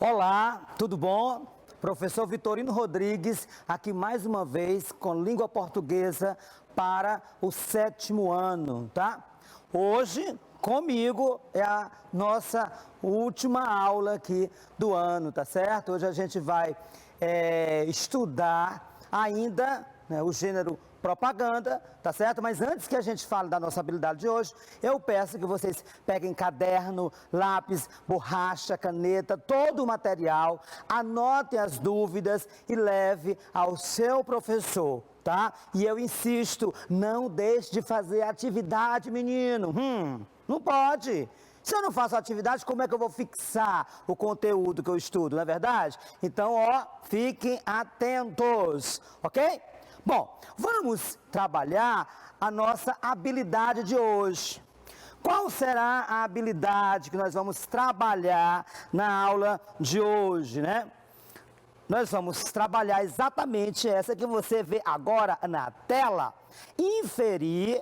Olá, tudo bom? Professor Vitorino Rodrigues, aqui mais uma vez com língua portuguesa para o 7º ano, tá? Hoje, comigo, é a nossa última aula aqui do ano, tá certo? Hoje a gente vai estudar ainda, né, o gênero propaganda, tá certo? Mas antes que a gente fale da nossa habilidade de hoje, eu peço que vocês peguem caderno, lápis, borracha, caneta, todo o material, anotem as dúvidas e leve ao seu professor, tá? E eu insisto, não deixe de fazer atividade, menino. Não pode. Se eu não faço atividade, como é que eu vou fixar o conteúdo que eu estudo, não é verdade? Então, fiquem atentos, ok? Bom, vamos trabalhar a nossa habilidade de hoje. Qual será a habilidade que nós vamos trabalhar na aula de hoje, né? Nós vamos trabalhar exatamente essa que você vê agora na tela. Inferir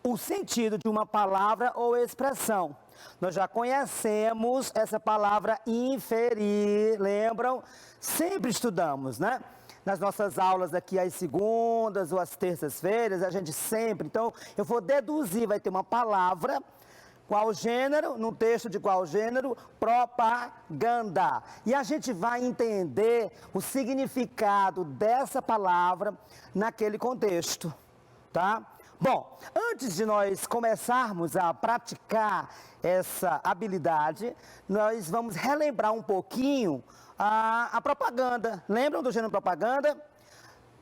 o sentido de uma palavra ou expressão. Nós já conhecemos essa palavra inferir, lembram? Sempre estudamos, né? Nas nossas aulas aqui às segundas ou às terças-feiras, a gente sempre, então, eu vou deduzir, vai ter uma palavra, qual gênero, num texto de qual gênero? Propaganda. E a gente vai entender o significado dessa palavra naquele contexto, tá? Bom, antes de nós começarmos a praticar essa habilidade, nós vamos relembrar um pouquinho a propaganda. Lembram do gênero propaganda?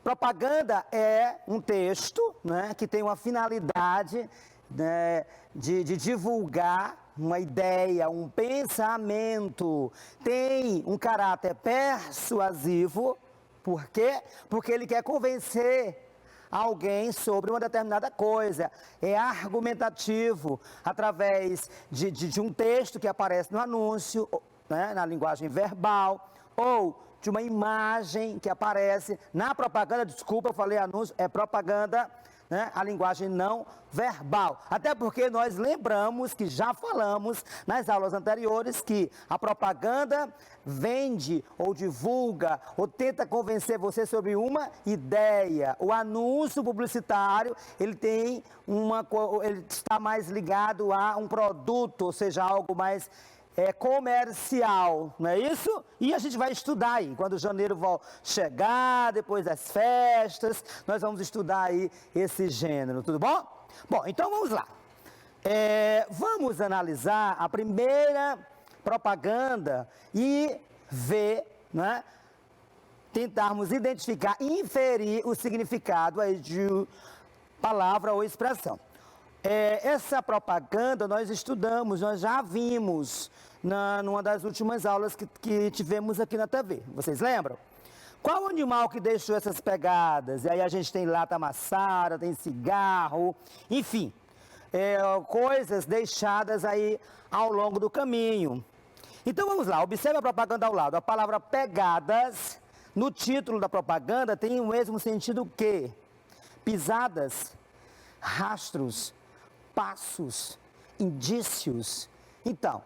Propaganda é um texto, né, que tem uma finalidade, né, de divulgar uma ideia, um pensamento. Tem um caráter persuasivo. Por quê? Porque ele quer convencer alguém sobre uma determinada coisa. É argumentativo, através de um texto que aparece no anúncio, né, na linguagem verbal, ou de uma imagem que aparece na propaganda. Desculpa, eu falei anúncio, é propaganda, né, a linguagem não verbal. Até porque nós lembramos que já falamos nas aulas anteriores que a propaganda vende ou divulga ou tenta convencer você sobre uma ideia. O anúncio publicitário, ele está mais ligado a um produto, ou seja, algo mais comercial, não é isso? E a gente vai estudar aí, quando janeiro chegar, depois das festas, nós vamos estudar aí esse gênero, tudo bom? Bom, então vamos lá. Vamos analisar a primeira propaganda e ver, né? Tentarmos identificar, inferir o significado aí de palavra ou expressão. Essa propaganda nós estudamos, nós já vimos numa das últimas aulas que tivemos aqui na TV. Vocês lembram? Qual o animal que deixou essas pegadas? E aí a gente tem lata amassada, tem cigarro, enfim, coisas deixadas aí ao longo do caminho. Então vamos lá, observe a propaganda ao lado. A palavra pegadas, no título da propaganda, tem o mesmo sentido que pisadas, rastros, passos, indícios. Então,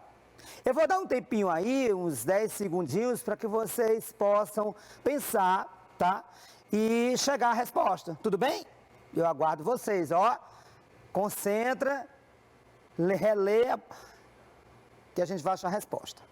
eu vou dar um tempinho aí, uns 10 segundinhos, para que vocês possam pensar, tá? E chegar à resposta, tudo bem? Eu aguardo vocês, concentra, releia, que a gente vai achar a resposta.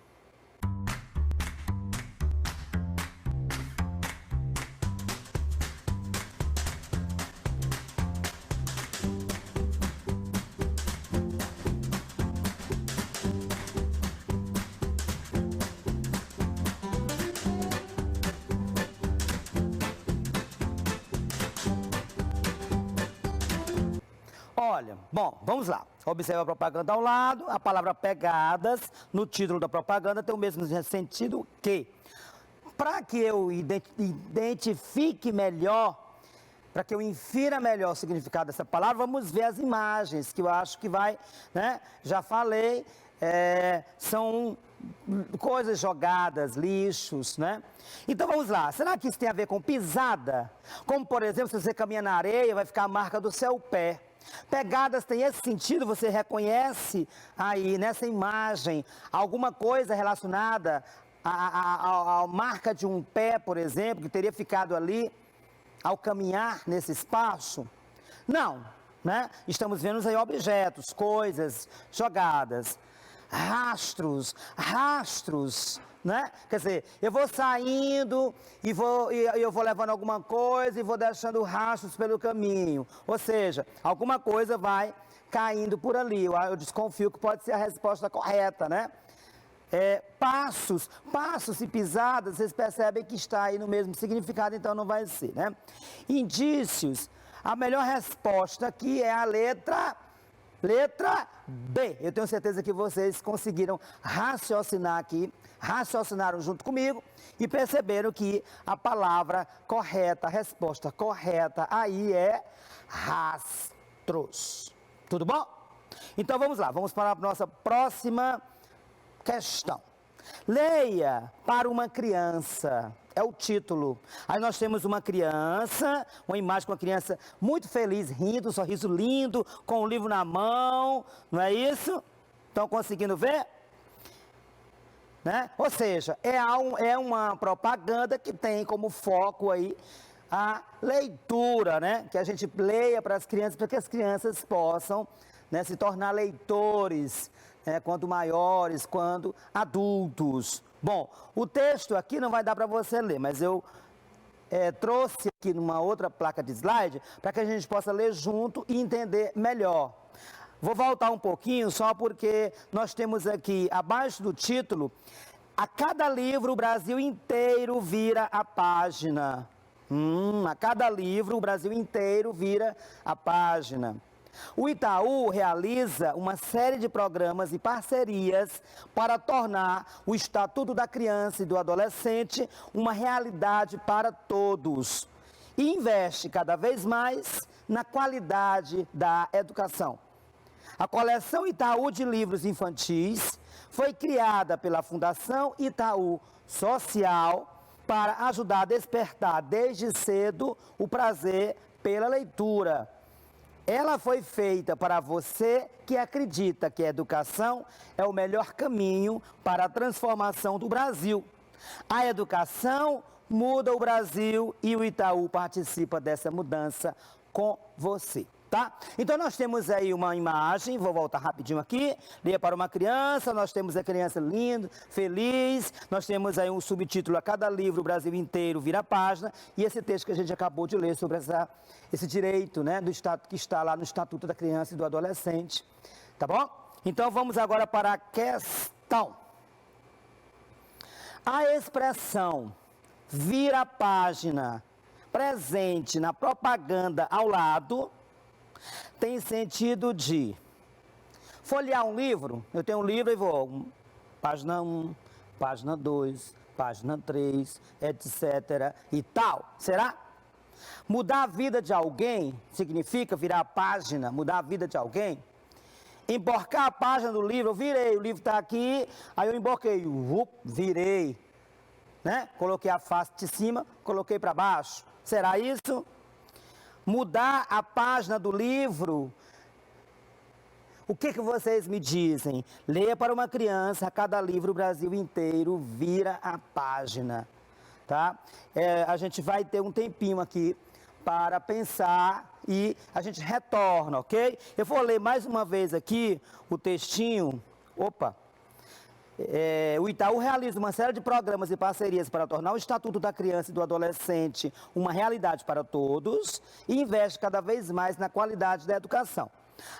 Olha, bom, vamos lá. Observe a propaganda ao lado, a palavra pegadas, no título da propaganda, tem o mesmo sentido que. Para que eu identifique melhor, para que eu infira melhor o significado dessa palavra, vamos ver as imagens, que eu acho que vai, né? Já falei, são coisas jogadas, lixos, né? Então vamos lá, será que isso tem a ver com pisada? Como, por exemplo, se você caminha na areia, vai ficar a marca do seu pé. Pegadas tem esse sentido, você reconhece aí nessa imagem alguma coisa relacionada a marca de um pé, por exemplo, que teria ficado ali ao caminhar nesse espaço? Não, né? Estamos vendo aí objetos, coisas jogadas, rastros, né? Quer dizer, eu vou saindo e eu vou levando alguma coisa e vou deixando rastros pelo caminho. Ou seja, alguma coisa vai caindo por ali. Eu desconfio que pode ser a resposta correta, né? Passos e pisadas, vocês percebem que está aí no mesmo significado, então não vai ser, né? Indícios, a melhor resposta aqui é a letra B. Eu tenho certeza que vocês conseguiram raciocinar aqui, raciocinaram junto comigo e perceberam que a palavra correta, a resposta correta aí é rastros. Tudo bom? Então vamos lá, vamos para a nossa próxima questão. Leia para uma criança, é o título. Aí nós temos uma criança, uma imagem com uma criança muito feliz, rindo, um sorriso lindo, com o livro na mão, não é isso? Estão conseguindo ver? Né? Ou seja, é uma propaganda que tem como foco aí a leitura, né? Que a gente leia para as crianças, para que as crianças possam, né, se tornar leitores, quanto maiores, quanto adultos. Bom, o texto aqui não vai dar para você ler, mas eu trouxe aqui numa outra placa de slide para que a gente possa ler junto e entender melhor. Vou voltar um pouquinho só porque nós temos aqui, abaixo do título, a cada livro o Brasil inteiro vira a página. A cada livro o Brasil inteiro vira a página. O Itaú realiza uma série de programas e parcerias para tornar o Estatuto da Criança e do Adolescente uma realidade para todos e investe cada vez mais na qualidade da educação. A coleção Itaú de livros infantis foi criada pela Fundação Itaú Social para ajudar a despertar desde cedo o prazer pela leitura. Ela foi feita para você que acredita que a educação é o melhor caminho para a transformação do Brasil. A educação muda o Brasil e o Itaú participa dessa mudança com você, tá? Então nós temos aí uma imagem, vou voltar rapidinho aqui, leia para uma criança, nós temos a criança linda, feliz, nós temos aí um subtítulo, a cada livro o Brasil inteiro vira a página, e esse texto que a gente acabou de ler sobre esse direito, né, do Estado que está lá no Estatuto da Criança e do Adolescente, tá bom? Então vamos agora para a questão. A expressão vira a página presente na propaganda ao lado tem sentido de folhear um livro. Eu tenho um livro e vou página 1, página 2, página 3, etc. e tal. Será? Mudar a vida de alguém significa virar a página, mudar a vida de alguém? Emborcar a página do livro, eu virei, o livro está aqui, aí eu emborquei, virei, né? Coloquei a face de cima, coloquei para baixo. Será isso? Mudar a página do livro? O que vocês me dizem? Leia para uma criança, a cada livro o Brasil inteiro vira a página, tá? A gente vai ter um tempinho aqui para pensar e a gente retorna, ok? Eu vou ler mais uma vez aqui o textinho. O Itaú realiza uma série de programas e parcerias para tornar o Estatuto da Criança e do Adolescente uma realidade para todos e investe cada vez mais na qualidade da educação.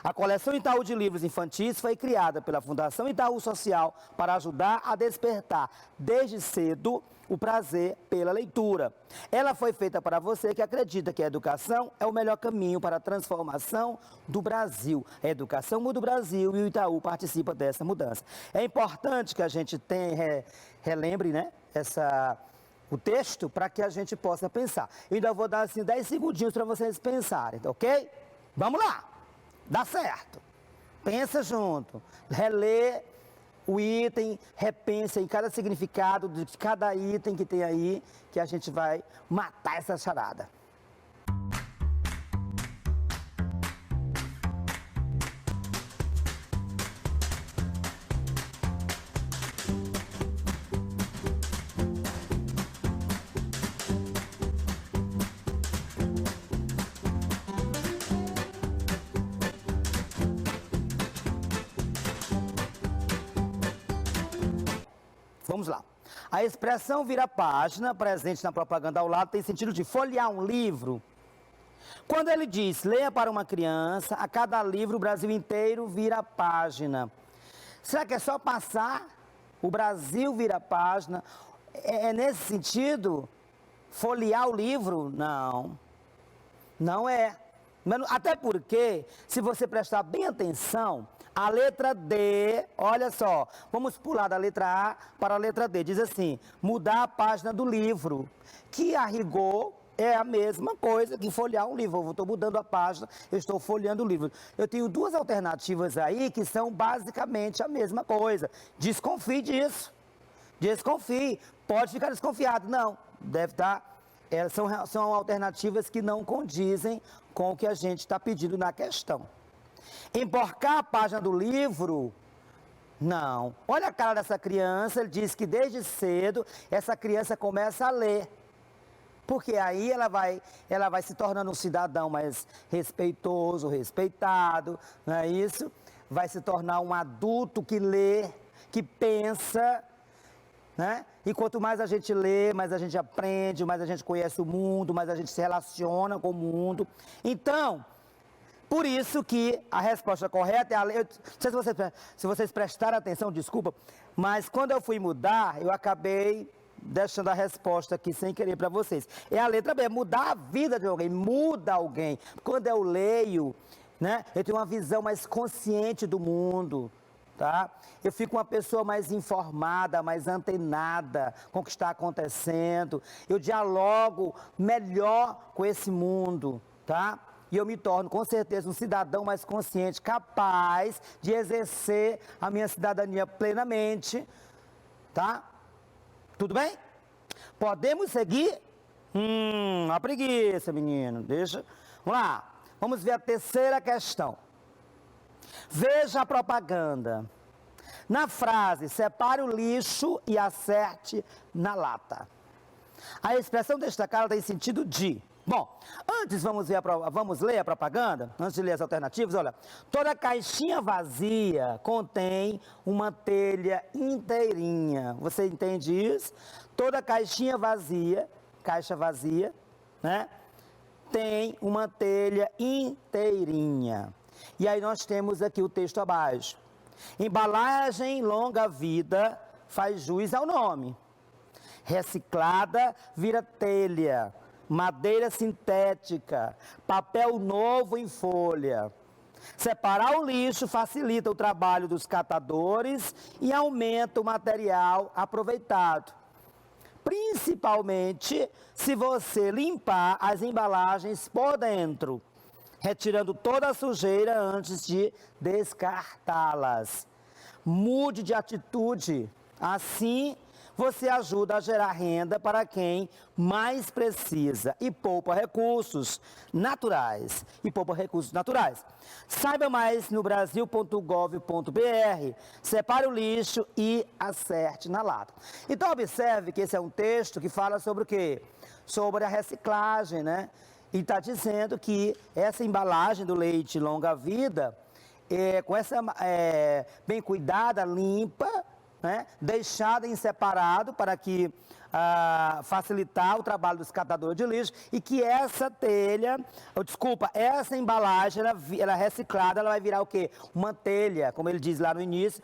A coleção Itaú de livros infantis foi criada pela Fundação Itaú Social para ajudar a despertar desde cedo o prazer pela leitura. Ela foi feita para você que acredita que a educação é o melhor caminho para a transformação do Brasil. A educação muda o Brasil e o Itaú participa dessa mudança. É importante que a gente relembre, né, o texto para que a gente possa pensar. Eu ainda vou dar assim 10 segundinhos para vocês pensarem, ok? Vamos lá! Dá certo. Pensa junto. Relê o item, repensa em cada significado de cada item que tem aí, que a gente vai matar essa charada. Vamos lá. A expressão vira página, presente na propaganda ao lado, tem sentido de folhear um livro. Quando ele diz, leia para uma criança, a cada livro o Brasil inteiro vira página. Será que é só passar? O Brasil vira página? É nesse sentido? Folhear o livro? Não. Não é. Até porque, se você prestar bem atenção, a letra D, olha só, vamos pular da letra A para a letra D. Diz assim, mudar a página do livro, que a rigor é a mesma coisa que folhear um livro. Eu estou mudando a página, eu estou folheando o livro. Eu tenho duas alternativas aí que são basicamente a mesma coisa. Desconfie disso. Desconfie. Pode ficar desconfiado. Não, deve estar... São alternativas que não condizem com o que a gente está pedindo na questão. Emborcar a página do livro, não. Olha a cara dessa criança, ele diz que desde cedo essa criança começa a ler. Porque aí ela vai se tornando um cidadão mais respeitoso, respeitado, não é isso? Vai se tornar um adulto que lê, que pensa, né? E quanto mais a gente lê, mais a gente aprende, mais a gente conhece o mundo, mais a gente se relaciona com o mundo. Então, por isso que a resposta correta é a letra. Não sei se vocês prestaram atenção, desculpa, mas quando eu fui mudar, eu acabei deixando a resposta aqui sem querer para vocês. É a letra B, é mudar a vida de alguém, muda alguém. Quando eu leio, né, eu tenho uma visão mais consciente do mundo. Tá? Eu fico uma pessoa mais informada, mais antenada com o que está acontecendo. Eu dialogo melhor com esse mundo, tá? E eu me torno, com certeza, um cidadão mais consciente, capaz de exercer a minha cidadania plenamente, tá? Tudo bem? Podemos seguir? A preguiça, menino. Deixa. Vamos lá. Vamos ver a terceira questão. Veja a propaganda. Na frase, separe o lixo e acerte na lata. A expressão destacada tem sentido de... Bom, antes vamos ler a propaganda, antes de ler as alternativas, olha. Toda caixinha vazia contém uma telha inteirinha. Você entende isso? Toda caixinha vazia, caixa vazia, né? Tem uma telha inteirinha. E aí nós temos aqui o texto abaixo. Embalagem longa vida faz jus ao nome. Reciclada vira telha, madeira sintética, papel novo em folha. Separar o lixo facilita o trabalho dos catadores e aumenta o material aproveitado. Principalmente se você limpar as embalagens por dentro, retirando toda a sujeira antes de descartá-las. Mude de atitude, assim você ajuda a gerar renda para quem mais precisa e poupa recursos naturais. Saiba mais no brasil.gov.br, separe o lixo e acerte na lata. Então observe que esse é um texto que fala sobre o quê? Sobre a reciclagem, né? E está dizendo que essa embalagem do leite longa-vida, bem cuidada, limpa, né, deixada em separado para que facilitar o trabalho dos catadores de lixo e que essa essa embalagem, ela reciclada, ela vai virar o quê? Uma telha, como ele diz lá no início,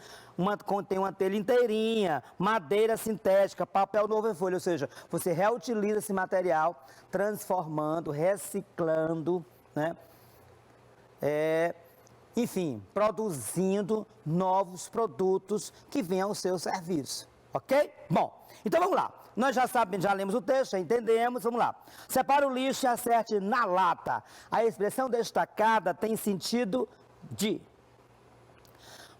contém uma telha inteirinha, madeira sintética, papel novo em folha, ou seja, você reutiliza esse material, transformando, reciclando, né? Enfim, produzindo novos produtos que venham ao seu serviço, ok? Bom, então vamos lá. Nós já lemos o texto, já entendemos, vamos lá. Separe o lixo e acerte na lata. A expressão destacada tem sentido de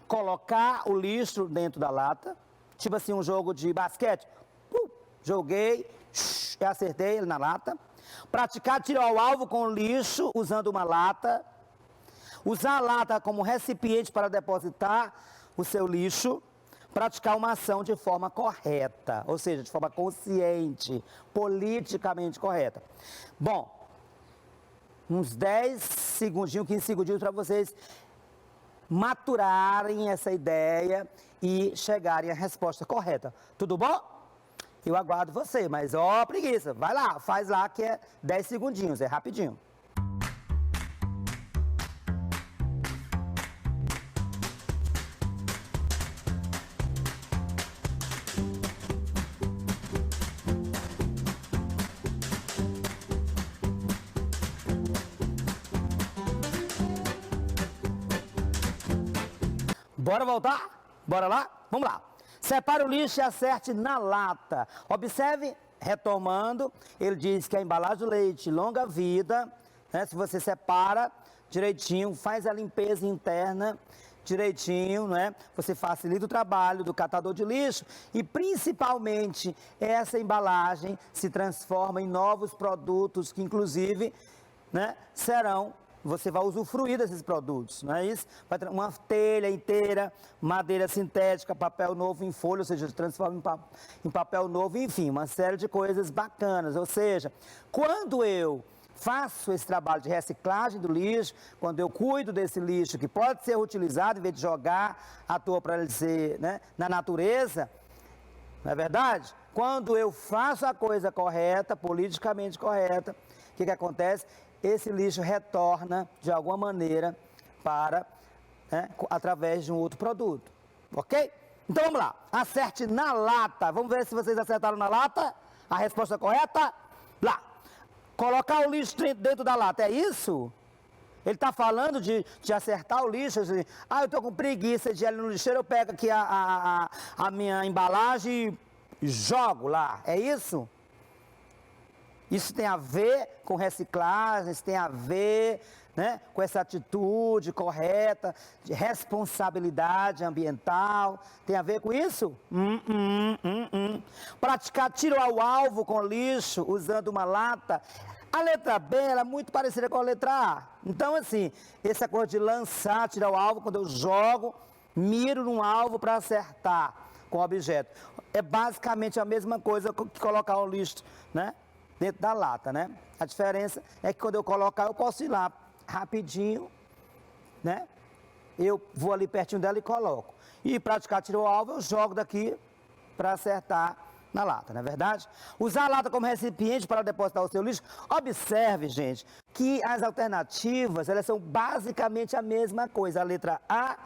colocar o lixo dentro da lata, tipo assim, um jogo de basquete. Joguei, acertei ele na lata. Praticar tiro ao alvo com o lixo usando uma lata. Usar a lata como recipiente para depositar o seu lixo. Praticar uma ação de forma correta, ou seja, de forma consciente, politicamente correta. Bom, uns 10 segundinhos, 15 segundinhos para vocês maturarem essa ideia e chegarem à resposta correta. Tudo bom? Eu aguardo você, mas ó, preguiça, vai lá, faz lá que é 10 segundinhos, é rapidinho. Bora voltar? Bora lá? Vamos lá. Separe o lixo e acerte na lata. Observe, retomando, ele diz que a embalagem do leite, longa vida, né? Se você separa direitinho, faz a limpeza interna direitinho, né? Você facilita o trabalho do catador de lixo e principalmente essa embalagem se transforma em novos produtos que inclusive, né, você vai usufruir desses produtos, não é isso? Vai ter uma telha inteira, madeira sintética, papel novo em folha, ou seja, transforma em papel novo, enfim, uma série de coisas bacanas. Ou seja, quando eu faço esse trabalho de reciclagem do lixo, quando eu cuido desse lixo que pode ser utilizado, em vez de jogar à toa para ele ser, né, na natureza, não é verdade? Quando eu faço a coisa correta, politicamente correta, o que acontece? Esse lixo retorna de alguma maneira para, né, através de um outro produto, ok? Então vamos lá, acerte na lata, vamos ver se vocês acertaram na lata, a resposta correta, lá, colocar o lixo dentro da lata, é isso? Ele está falando de acertar o lixo, assim, eu estou com preguiça de ir ali no lixeiro, eu pego aqui a minha embalagem e jogo lá, é isso? Isso tem a ver com reciclagem, isso tem a ver, né, com essa atitude correta, de responsabilidade ambiental, tem a ver com isso? Praticar tiro ao alvo com lixo usando uma lata. A letra B ela é muito parecida com a letra A. Então, assim, essa coisa de lançar, tirar o alvo, quando eu jogo, miro num alvo para acertar com o objeto. É basicamente a mesma coisa que colocar o lixo, né, dentro da lata, né? A diferença é que quando eu colocar, eu posso ir lá rapidinho, né? Eu vou ali pertinho dela e coloco. E praticar tiro ao alvo, eu jogo daqui para acertar na lata, não é verdade? Usar a lata como recipiente para depositar o seu lixo. Observe, gente, que as alternativas, elas são basicamente a mesma coisa. A letra A,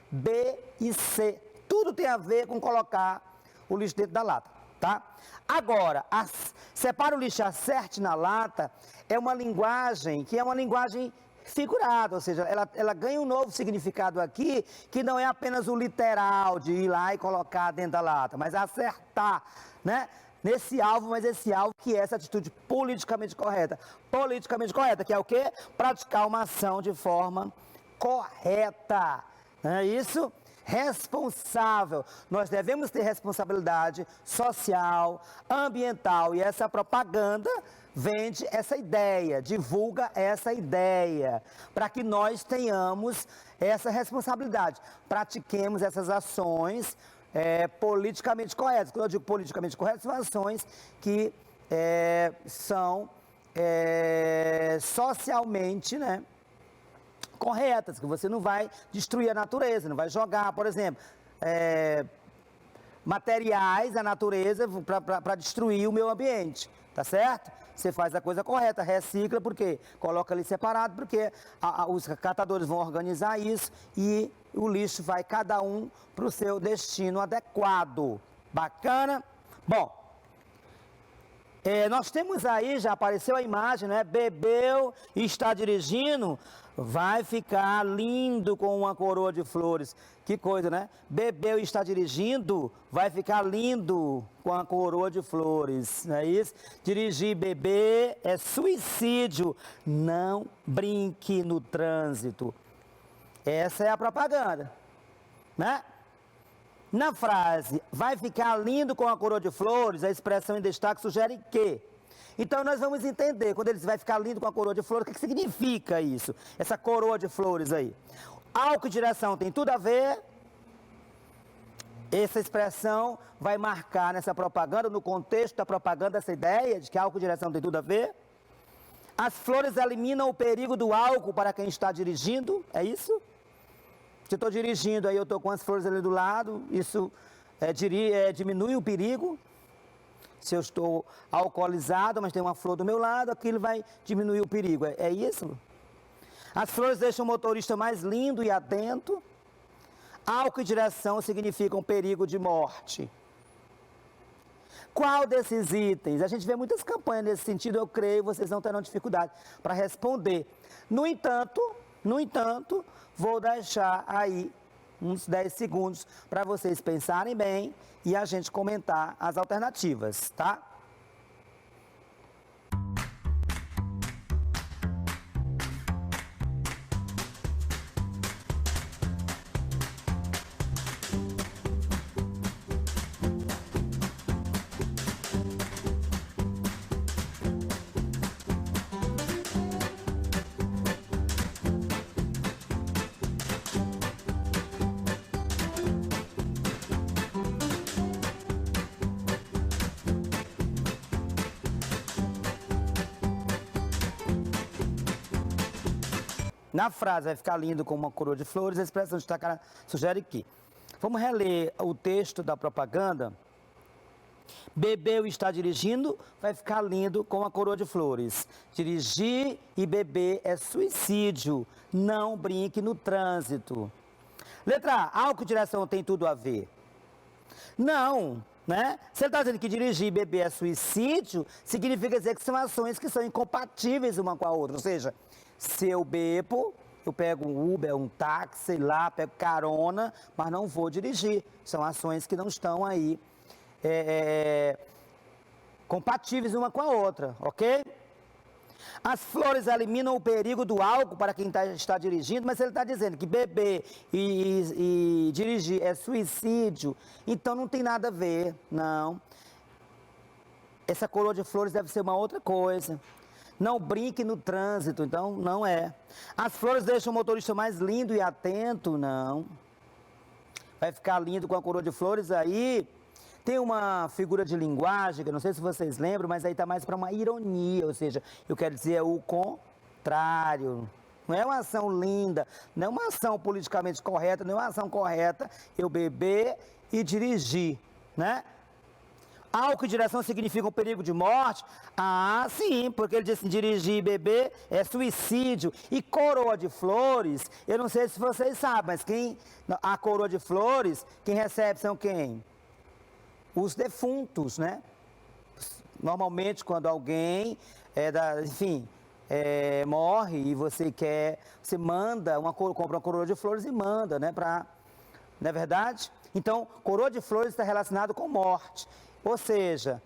B e C. Tudo tem a ver com colocar o lixo dentro da lata, tá? Agora, separa o lixo e acerte na lata é uma linguagem que é uma linguagem figurada, ou seja, ela ganha um novo significado aqui, que não é apenas o literal de ir lá e colocar dentro da lata, mas acertar, né, nesse alvo, mas esse alvo que é essa atitude politicamente correta. Politicamente correta, que é o quê? Praticar uma ação de forma correta, não é isso? Responsável. Nós devemos ter responsabilidade social, ambiental, e essa propaganda vende essa ideia, divulga essa ideia, para que nós tenhamos essa responsabilidade, pratiquemos essas ações politicamente corretas. Quando eu digo politicamente corretas, são ações que são socialmente, né, corretas, que você não vai destruir a natureza, não vai jogar, por exemplo, materiais da natureza para destruir o meio ambiente, tá certo? Você faz a coisa correta, recicla, porque coloca ali separado, porque os catadores vão organizar isso e o lixo vai cada um para o seu destino adequado. Bacana? Bom, nós temos aí, já apareceu a imagem, né? Bebeu e está dirigindo, vai ficar lindo com uma coroa de flores. Que coisa, né? Bebeu e está dirigindo, vai ficar lindo com a coroa de flores, não é isso? Dirigir e beber é suicídio, não brinque no trânsito. Essa é a propaganda, né? Na frase, vai ficar lindo com a coroa de flores, a expressão em destaque sugere que. Então nós vamos entender, quando ele diz vai ficar lindo com a coroa de flores, o que significa isso? Essa coroa de flores aí. Álcool e direção tem tudo a ver. Essa expressão vai marcar nessa propaganda, no contexto da propaganda, essa ideia de que álcool e direção tem tudo a ver. As flores eliminam o perigo do álcool para quem está dirigindo, é isso? Se eu estou dirigindo, aí eu estou com as flores ali do lado, isso diminui o perigo. Se eu estou alcoolizado, mas tem uma flor do meu lado, aquilo vai diminuir o perigo. É isso? As flores deixam o motorista mais lindo e atento. Álcool e direção significam perigo de morte. Qual desses itens? A gente vê muitas campanhas nesse sentido, eu creio, vocês não terão dificuldade para responder. No entanto, vou deixar aí uns 10 segundos para vocês pensarem bem e a gente comentar as alternativas, tá? Na frase vai ficar lindo com uma coroa de flores, a expressão destacada sugere que. Vamos reler o texto da propaganda. Bebeu e está dirigindo, vai ficar lindo com a coroa de flores. Dirigir e beber é suicídio, não brinque no trânsito. Letra A, álcool e direção tem tudo a ver? Não, né? Se ele está dizendo que dirigir e beber é suicídio, significa dizer que são ações que são incompatíveis uma com a outra. Ou seja, se eu bebo, eu pego um Uber, um táxi, sei lá, pego carona, mas não vou dirigir. São ações que não estão aí compatíveis uma com a outra, ok? As flores eliminam o perigo do álcool para quem está dirigindo, mas ele está dizendo que beber e dirigir é suicídio, então não tem nada a ver, não. Essa coroa de flores deve ser uma outra coisa. Não brinque no trânsito, então não é. As flores deixam o motorista mais lindo e atento, não. Vai ficar lindo com a coroa de flores aí. Tem uma figura de linguagem, que eu não sei se vocês lembram, mas aí está mais para uma ironia, ou seja, eu quero dizer o contrário. Não é uma ação linda, não é uma ação politicamente correta, não é uma ação correta eu beber e dirigir, né? Álcool e direção significam perigo de morte? Ah, sim, porque ele disse dirigir e beber é suicídio. E coroa de flores, eu não sei se vocês sabem, mas a coroa de flores, quem recebe são quem? Os defuntos, né? Normalmente quando alguém morre e você manda, compra uma coroa de flores e manda, né? Não é verdade? Então, coroa de flores está relacionado com morte. Ou seja,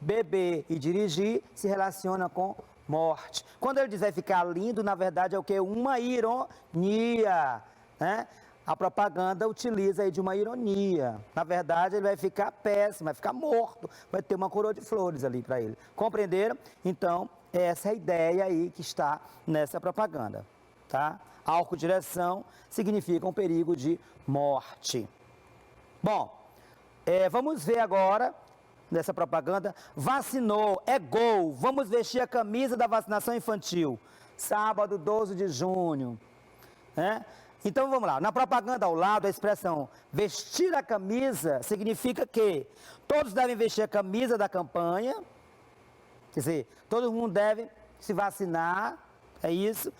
beber e dirigir se relaciona com morte. Quando ele diz vai ficar lindo, na verdade é o que? Uma ironia, né? A propaganda utiliza aí de uma ironia. Na verdade, ele vai ficar péssimo, vai ficar morto, vai ter uma coroa de flores ali para ele. Compreenderam? Então, essa é a ideia aí que está nessa propaganda, tá? Álcool direção significa um perigo de morte. Bom, vamos ver agora, nessa propaganda, vacinou, é gol, vamos vestir a camisa da vacinação infantil, sábado 12 de junho, né? Então vamos lá, na propaganda ao lado a expressão vestir a camisa significa que todos devem vestir a camisa da campanha, quer dizer, todo mundo deve se vacinar, é isso.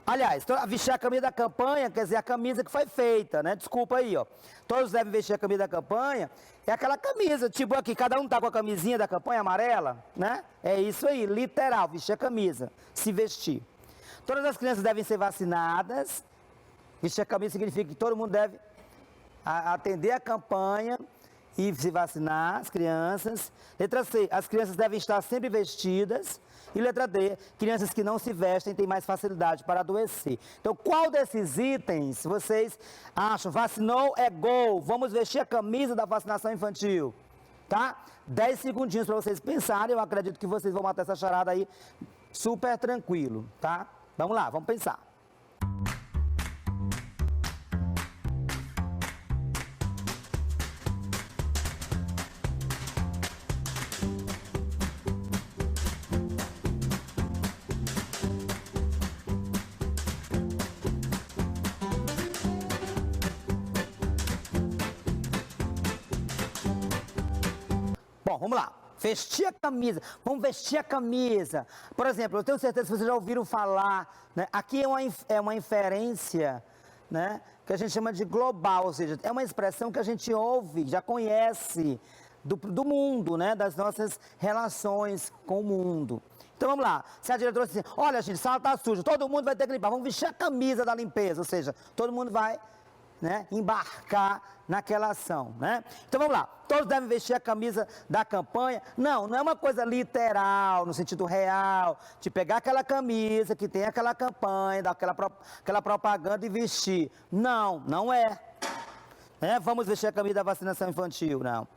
Aliás, vestir a camisa da campanha, quer dizer, a camisa que foi feita, né? Desculpa aí, ó. Todos devem vestir a camisa da campanha, é aquela camisa, tipo aqui, cada um tá com a camisinha da campanha amarela, né? É isso aí, literal, vestir a camisa, se vestir. Todas as crianças devem ser vacinadas. Vestir a camisa significa que todo mundo deve atender a campanha e se vacinar, as crianças. Letra C, as crianças devem estar sempre vestidas. E letra D, crianças que não se vestem têm mais facilidade para adoecer. Então, qual desses itens vocês acham? Vacinou é gol, vamos vestir a camisa da vacinação infantil, tá? 10 segundinhos para vocês pensarem, eu acredito que vocês vão matar essa charada aí super tranquilo, tá? Vamos lá, vamos pensar. Bom, vamos lá. Vestir a camisa. Vamos vestir a camisa. Por exemplo, eu tenho certeza que vocês já ouviram falar, né? Aqui é uma inferência, né? Que a gente chama de global, ou seja, é uma expressão que a gente ouve, já conhece do mundo, né? Das nossas relações com o mundo. Então vamos lá. Se a diretora diz assim, olha gente, a sala está suja, todo mundo vai ter que limpar, vamos vestir a camisa da limpeza, ou seja, todo mundo vai, né, embarcar naquela ação, né? Então vamos lá, todos devem vestir a camisa da campanha. Não, não é uma coisa literal, no sentido real, de pegar aquela camisa que tem aquela campanha, aquela propaganda e vestir. Não, não é. Vamos vestir a camisa da vacinação infantil, não.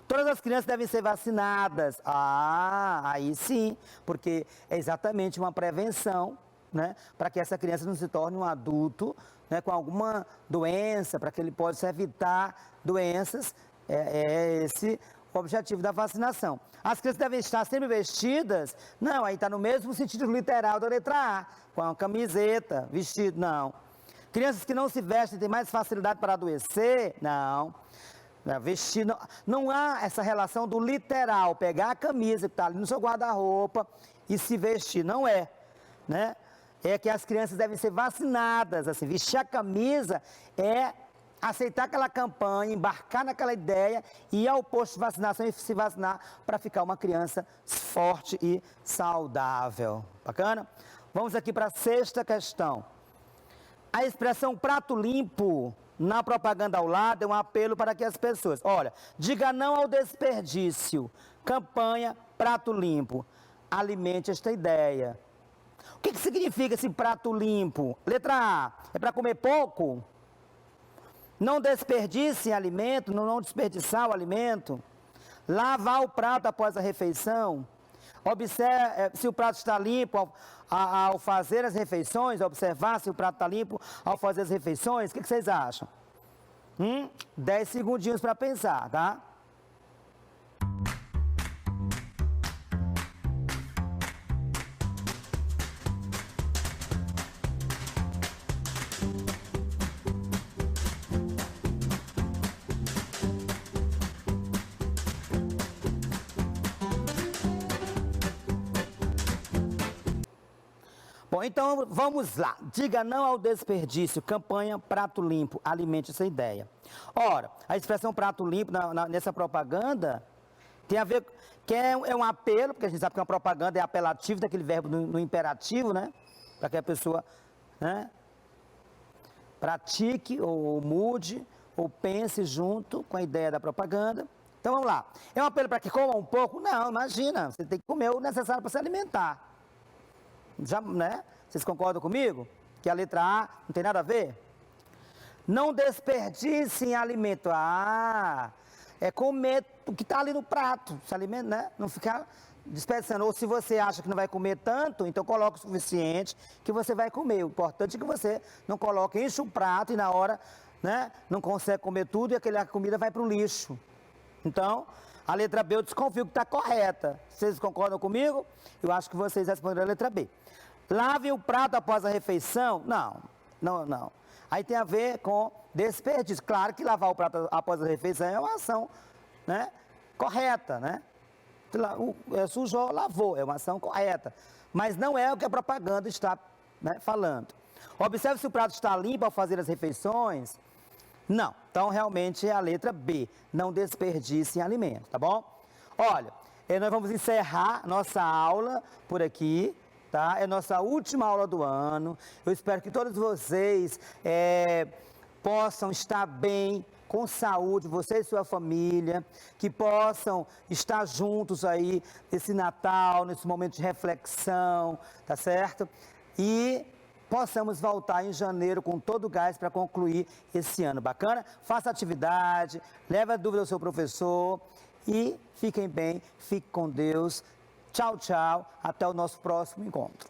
Todas as crianças devem ser vacinadas. Ah, aí sim, porque é exatamente uma prevenção, né? Para que essa criança não se torne um adulto, né, com alguma doença, para que ele possa evitar doenças. É esse o objetivo da vacinação. As crianças devem estar sempre vestidas? Não, aí está no mesmo sentido literal da letra A, com a camiseta, vestido, não. Crianças que não se vestem têm mais facilidade para adoecer? Não. Vestir, não há essa relação do literal, pegar a camisa que está ali no seu guarda-roupa e se vestir, não é, né? É que as crianças devem ser vacinadas, assim, vestir a camisa é aceitar aquela campanha, embarcar naquela ideia e ir ao posto de vacinação e se vacinar para ficar uma criança forte e saudável. Bacana? Vamos aqui para a sexta questão. A expressão prato limpo na propaganda ao lado é um apelo para que as pessoas, olha, diga não ao desperdício, campanha prato limpo, alimente esta ideia. O que significa esse prato limpo? Letra A, é para comer pouco? Não desperdice alimento, não desperdiçar o alimento? Lavar o prato após a refeição? Observe se o prato está limpo ao fazer as refeições, observar se o prato está limpo ao fazer as refeições. O que vocês acham? 10 segundinhos para pensar, tá? Bom, então vamos lá. Diga não ao desperdício, campanha prato limpo, alimente essa ideia. Ora, a expressão prato limpo nessa propaganda tem a ver, que é um apelo, porque a gente sabe que uma propaganda é apelativo daquele verbo no imperativo, né? Para que a pessoa, né, pratique ou mude ou pense junto com a ideia da propaganda. Então vamos lá. É um apelo para que coma um pouco? Não, imagina, você tem que comer o necessário para se alimentar. Já, né? Vocês concordam comigo? Que a letra A não tem nada a ver? Não desperdicem alimento. Ah, é comer o que está ali no prato, se alimenta, né? Não ficar desperdiçando. Ou se você acha que não vai comer tanto, então coloca o suficiente que você vai comer. O importante é que você não coloque, enche o prato e na hora, né, não consegue comer tudo e aquela comida vai para o lixo. Então, a letra B eu desconfio que está correta. Vocês concordam comigo? Eu acho que vocês responderam a letra B. Lave o prato após a refeição? Não. Aí tem a ver com desperdício. Claro que lavar o prato após a refeição é uma ação, né, correta, né? Sujou, lavou, é uma ação correta. Mas não é o que a propaganda está, né, falando. Observe se o prato está limpo ao fazer as refeições. Não, então realmente é a letra B, não desperdice alimento, tá bom? Olha, nós vamos encerrar nossa aula por aqui, tá? É nossa última aula do ano. Eu espero que todos vocês possam estar bem, com saúde, você e sua família, que possam estar juntos aí nesse Natal, nesse momento de reflexão, tá certo? E possamos voltar em janeiro com todo o gás para concluir esse ano. Bacana? Faça atividade, leve a dúvida ao seu professor e fiquem bem, fiquem com Deus. Tchau, tchau. Até o nosso próximo encontro.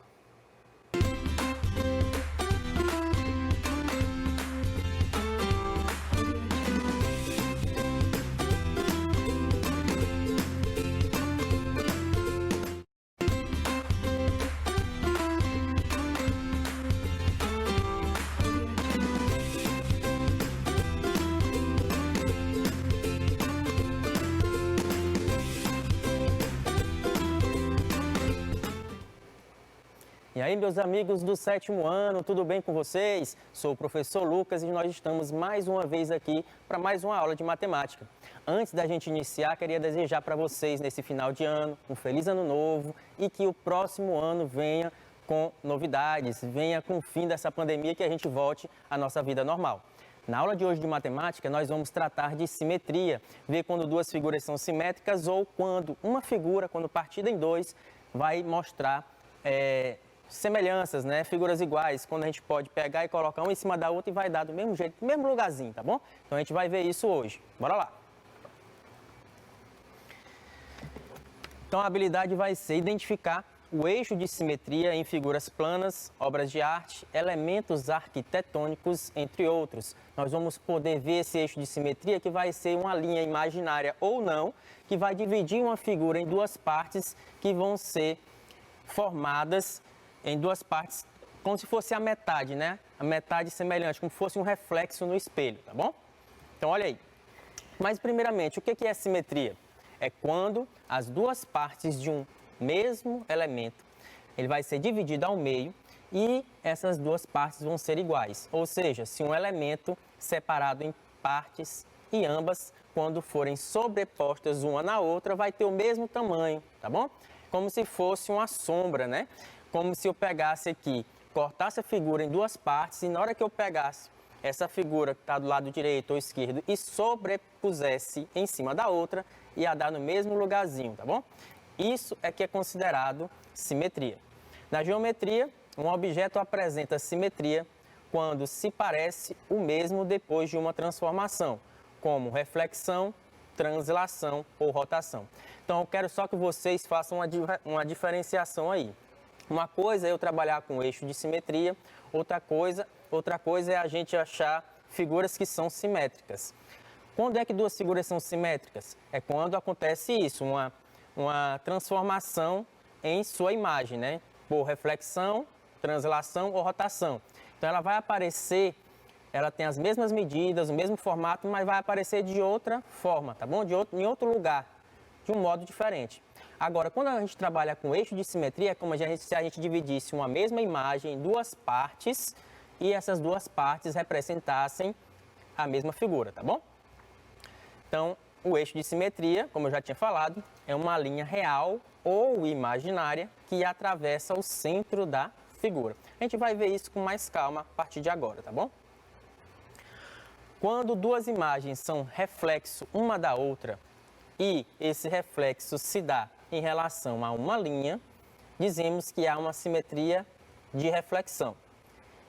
E aí, meus amigos do 7º ano, tudo bem com vocês? Sou o professor Lucas e nós estamos mais uma vez aqui para mais uma aula de matemática. Antes da gente iniciar, queria desejar para vocês nesse final de ano um feliz ano novo e que o próximo ano venha com novidades, venha com o fim dessa pandemia, que a gente volte à nossa vida normal. Na aula de hoje de matemática, nós vamos tratar de simetria, ver quando duas figuras são simétricas ou quando uma figura, quando partida em dois, vai mostrar semelhanças, né? Figuras iguais, quando a gente pode pegar e colocar uma em cima da outra e vai dar do mesmo jeito, do mesmo lugarzinho, tá bom? Então a gente vai ver isso hoje. Bora lá! Então a habilidade vai ser identificar o eixo de simetria em figuras planas, obras de arte, elementos arquitetônicos, entre outros. Nós vamos poder ver esse eixo de simetria, que vai ser uma linha imaginária ou não, que vai dividir uma figura em duas partes que vão ser formadas em duas partes, como se fosse a metade, né? A metade semelhante, como se fosse um reflexo no espelho, tá bom? Então, olha aí. Mas, primeiramente, o que é simetria? É quando as duas partes de um mesmo elemento, ele vai ser dividido ao meio e essas duas partes vão ser iguais. Ou seja, se um elemento separado em partes e ambas, quando forem sobrepostas uma na outra, vai ter o mesmo tamanho, tá bom? Como se fosse uma sombra, né? Como se eu pegasse aqui, cortasse a figura em duas partes e na hora que eu pegasse essa figura que está do lado direito ou esquerdo e sobrepusesse em cima da outra, ia dar no mesmo lugarzinho, tá bom? Isso é que é considerado simetria. Na geometria, um objeto apresenta simetria quando se parece o mesmo depois de uma transformação, como reflexão, translação ou rotação. Então, eu quero só que vocês façam uma diferenciação aí. Uma coisa é eu trabalhar com eixo de simetria, outra coisa é a gente achar figuras que são simétricas. Quando é que duas figuras são simétricas? É quando acontece isso, uma transformação em sua imagem, né? Por reflexão, translação ou rotação. Então ela vai aparecer, ela tem as mesmas medidas, o mesmo formato, mas vai aparecer de outra forma, tá bom? Em outro lugar, de um modo diferente. Agora, quando a gente trabalha com eixo de simetria, é como se a gente dividisse uma mesma imagem em duas partes e essas duas partes representassem a mesma figura, tá bom? Então, o eixo de simetria, como eu já tinha falado, é uma linha real ou imaginária que atravessa o centro da figura. A gente vai ver isso com mais calma a partir de agora, tá bom? Quando duas imagens são reflexo uma da outra e esse reflexo se dá em relação a uma linha, dizemos que há uma simetria de reflexão.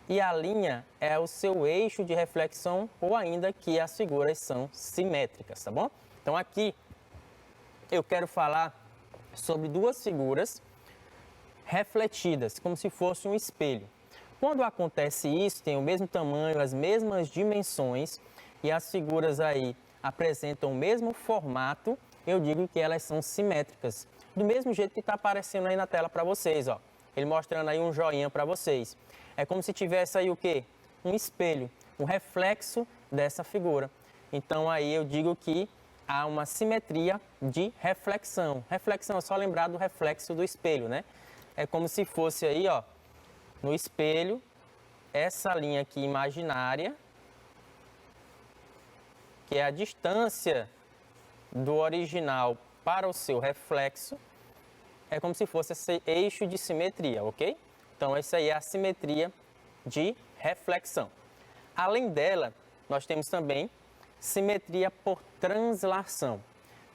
E a linha é o seu eixo de reflexão ou ainda que as figuras são simétricas, tá bom? Então aqui eu quero falar sobre duas figuras refletidas, como se fosse um espelho. Quando acontece isso, tem o mesmo tamanho, as mesmas dimensões e as figuras aí apresentam o mesmo formato, eu digo que elas são simétricas. Do mesmo jeito que está aparecendo aí na tela para vocês, ó. Ele mostrando aí um joinha para vocês. É como se tivesse aí o quê? Um espelho, um reflexo dessa figura. Então aí eu digo que há uma simetria de reflexão. Reflexão é só lembrar do reflexo do espelho, né? É como se fosse aí, ó, no espelho, essa linha aqui imaginária, que é a distância do original para o seu reflexo, é como se fosse esse eixo de simetria, ok? Então, essa aí é a simetria de reflexão. Além dela, nós temos também simetria por translação.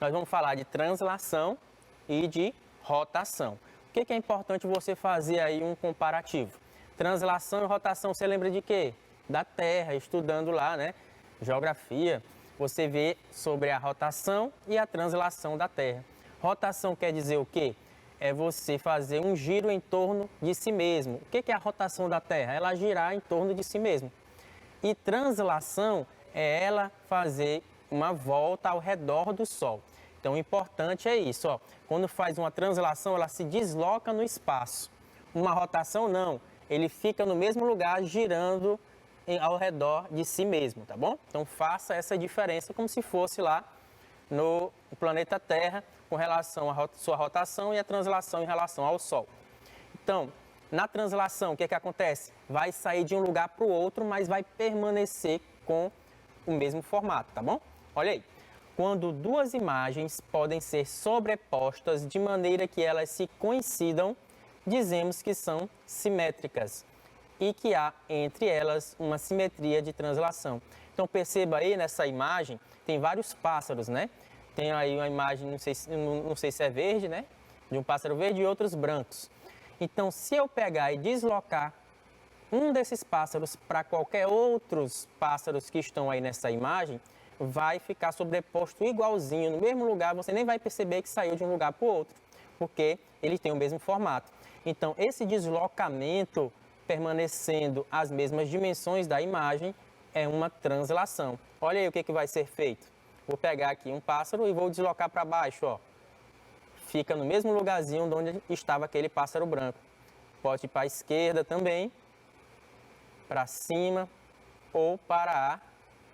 Nós vamos falar de translação e de rotação. O que é importante você fazer aí um comparativo? Translação e rotação, você lembra de quê? Da Terra, estudando lá, né? Geografia, você vê sobre a rotação e a translação da Terra. Rotação quer dizer o quê? É você fazer um giro em torno de si mesmo. O que é a rotação da Terra? Ela girar em torno de si mesmo. E translação é ela fazer uma volta ao redor do Sol. Então, o importante é isso, ó. Quando faz uma translação, ela se desloca no espaço. Uma rotação, não. Ele fica no mesmo lugar, girando ao redor de si mesmo, tá bom? Então, faça essa diferença como se fosse lá no planeta Terra, com relação à sua rotação e a translação em relação ao Sol. Então, Na translação, o que acontece? Vai sair de um lugar para o outro, mas vai permanecer com o mesmo formato, tá bom? Olha aí. Quando duas imagens podem ser sobrepostas de maneira que elas se coincidam, dizemos que são simétricas e que há entre elas uma simetria de translação. Então perceba aí nessa imagem, tem vários pássaros, né? Tem aí uma imagem, não sei se é verde, né? De um pássaro verde e outros brancos. Então, se eu pegar e deslocar um desses pássaros para qualquer outros pássaros que estão aí nessa imagem, vai ficar sobreposto igualzinho, no mesmo lugar, você nem vai perceber que saiu de um lugar para o outro, porque ele tem o mesmo formato. Então, esse deslocamento permanecendo as mesmas dimensões da imagem é uma translação. Olha aí o que vai ser feito. Vou pegar aqui um pássaro e vou deslocar para baixo, ó. Fica no mesmo lugarzinho onde estava aquele pássaro branco. Pode ir para a esquerda também, para cima ou para a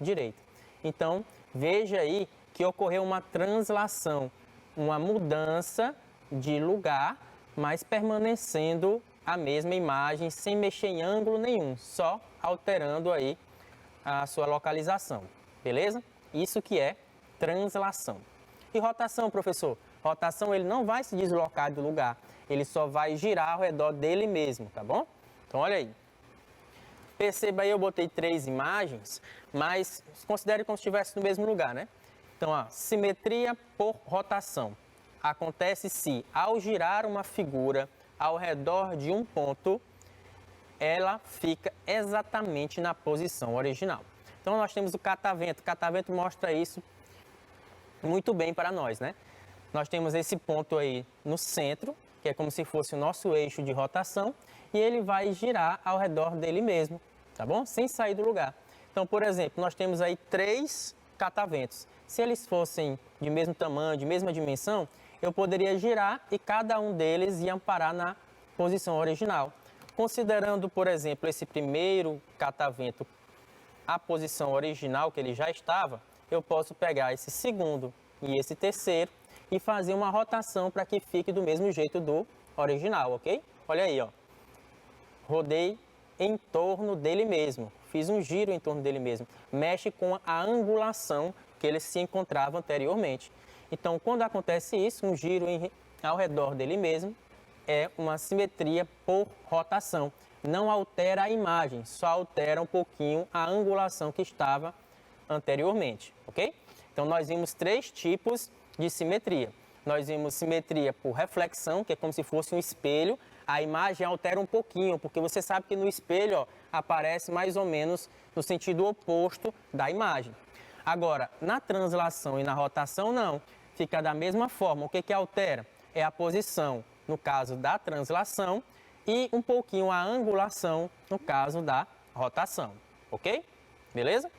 direita. Então, veja aí que ocorreu uma translação, uma mudança de lugar, mas permanecendo a mesma imagem, sem mexer em ângulo nenhum, só alterando aí a sua localização, beleza? Isso que é translação. E rotação, professor? Rotação, ele não vai se deslocar do lugar, ele só vai girar ao redor dele mesmo, tá bom? Então, olha aí. Perceba aí, eu botei 3 imagens, mas considere como se estivesse no mesmo lugar, né? Então, ó, simetria por rotação. Acontece se, ao girar uma figura ao redor de um ponto, ela fica exatamente na posição original. Então, nós temos o catavento. O catavento mostra isso muito bem para nós, né? Nós temos esse ponto aí no centro, que é como se fosse o nosso eixo de rotação, e ele vai girar ao redor dele mesmo, tá bom? Sem sair do lugar. Então, por exemplo, nós temos aí 3 cataventos. Se eles fossem de mesmo tamanho, de mesma dimensão, eu poderia girar e cada um deles ia parar na posição original. Considerando, por exemplo, esse primeiro catavento, a posição original que ele já estava, eu posso pegar esse segundo e esse terceiro e fazer uma rotação para que fique do mesmo jeito do original, ok? Olha aí, ó. Rodei em torno dele mesmo, fiz um giro em torno dele mesmo. Mexe com a angulação que ele se encontrava anteriormente. Então, quando acontece isso, um giro ao redor dele mesmo, é uma simetria por rotação. Não altera a imagem, só altera um pouquinho a angulação que estava anteriormente, ok? Então, nós vimos 3 tipos de simetria. Nós vimos simetria por reflexão, que é como se fosse um espelho. A imagem altera um pouquinho, porque você sabe que no espelho, ó, aparece mais ou menos no sentido oposto da imagem. Agora, na translação e na rotação, não. Fica da mesma forma. O que altera? É a posição, no caso da translação, e um pouquinho a angulação, no caso da rotação. Ok? Beleza?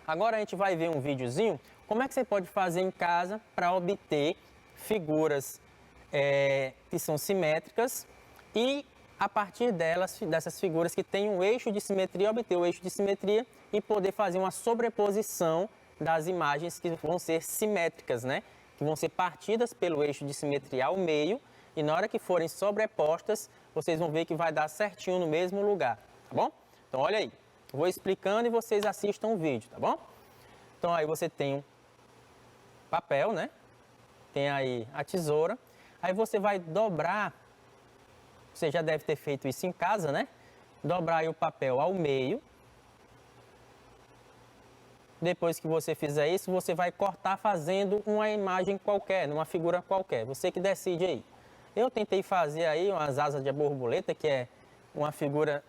Agora a gente vai ver um videozinho. Como é que você pode fazer em casa para obter figuras que são simétricas e, a partir dessas figuras que têm um eixo de simetria, obter o eixo de simetria e poder fazer uma sobreposição das imagens que vão ser simétricas, né? Que vão ser partidas pelo eixo de simetria ao meio e na hora que forem sobrepostas, vocês vão ver que vai dar certinho no mesmo lugar, tá bom? Então, olha aí. Vou explicando e vocês assistam o vídeo, tá bom? Então, aí você tem um papel, né? Tem aí a tesoura. Aí você vai dobrar, você já deve ter feito isso em casa, né? Dobrar aí o papel ao meio. Depois que você fizer isso, você vai cortar fazendo uma imagem qualquer, uma figura qualquer. Você que decide aí. Eu tentei fazer aí umas asas de borboleta, que é uma figura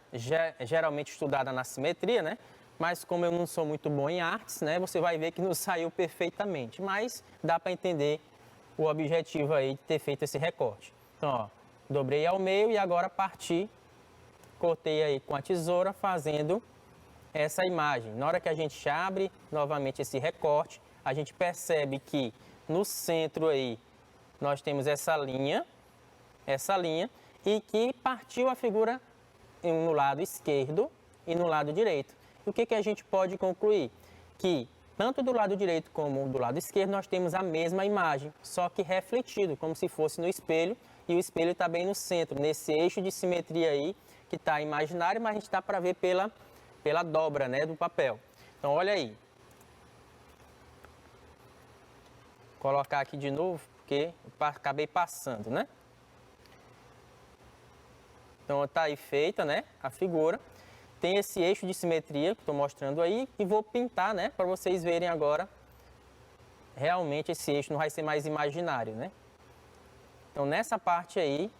geralmente estudada na simetria, né? Mas como eu não sou muito bom em artes, né? Você vai ver que não saiu perfeitamente. Mas dá para entender o objetivo aí de ter feito esse recorte. Então, ó, dobrei ao meio e agora parti, cortei aí com a tesoura, fazendo essa imagem. Na hora que a gente abre novamente esse recorte, a gente percebe que no centro aí nós temos essa linha, e que partiu a figura no lado esquerdo e no lado direito. E o que a gente pode concluir? Que tanto do lado direito como do lado esquerdo, nós temos a mesma imagem, só que refletido, como se fosse no espelho, e o espelho está bem no centro, nesse eixo de simetria aí, que está imaginário, mas a gente está para ver pela dobra, né, do papel. Então, olha aí. Vou colocar aqui de novo, porque eu acabei passando, né? Então, está aí feita, né, a figura. Tem esse eixo de simetria que estou mostrando aí e vou pintar, né, para vocês verem agora. Realmente esse eixo não vai ser mais imaginário, né? Então, nessa parte aí,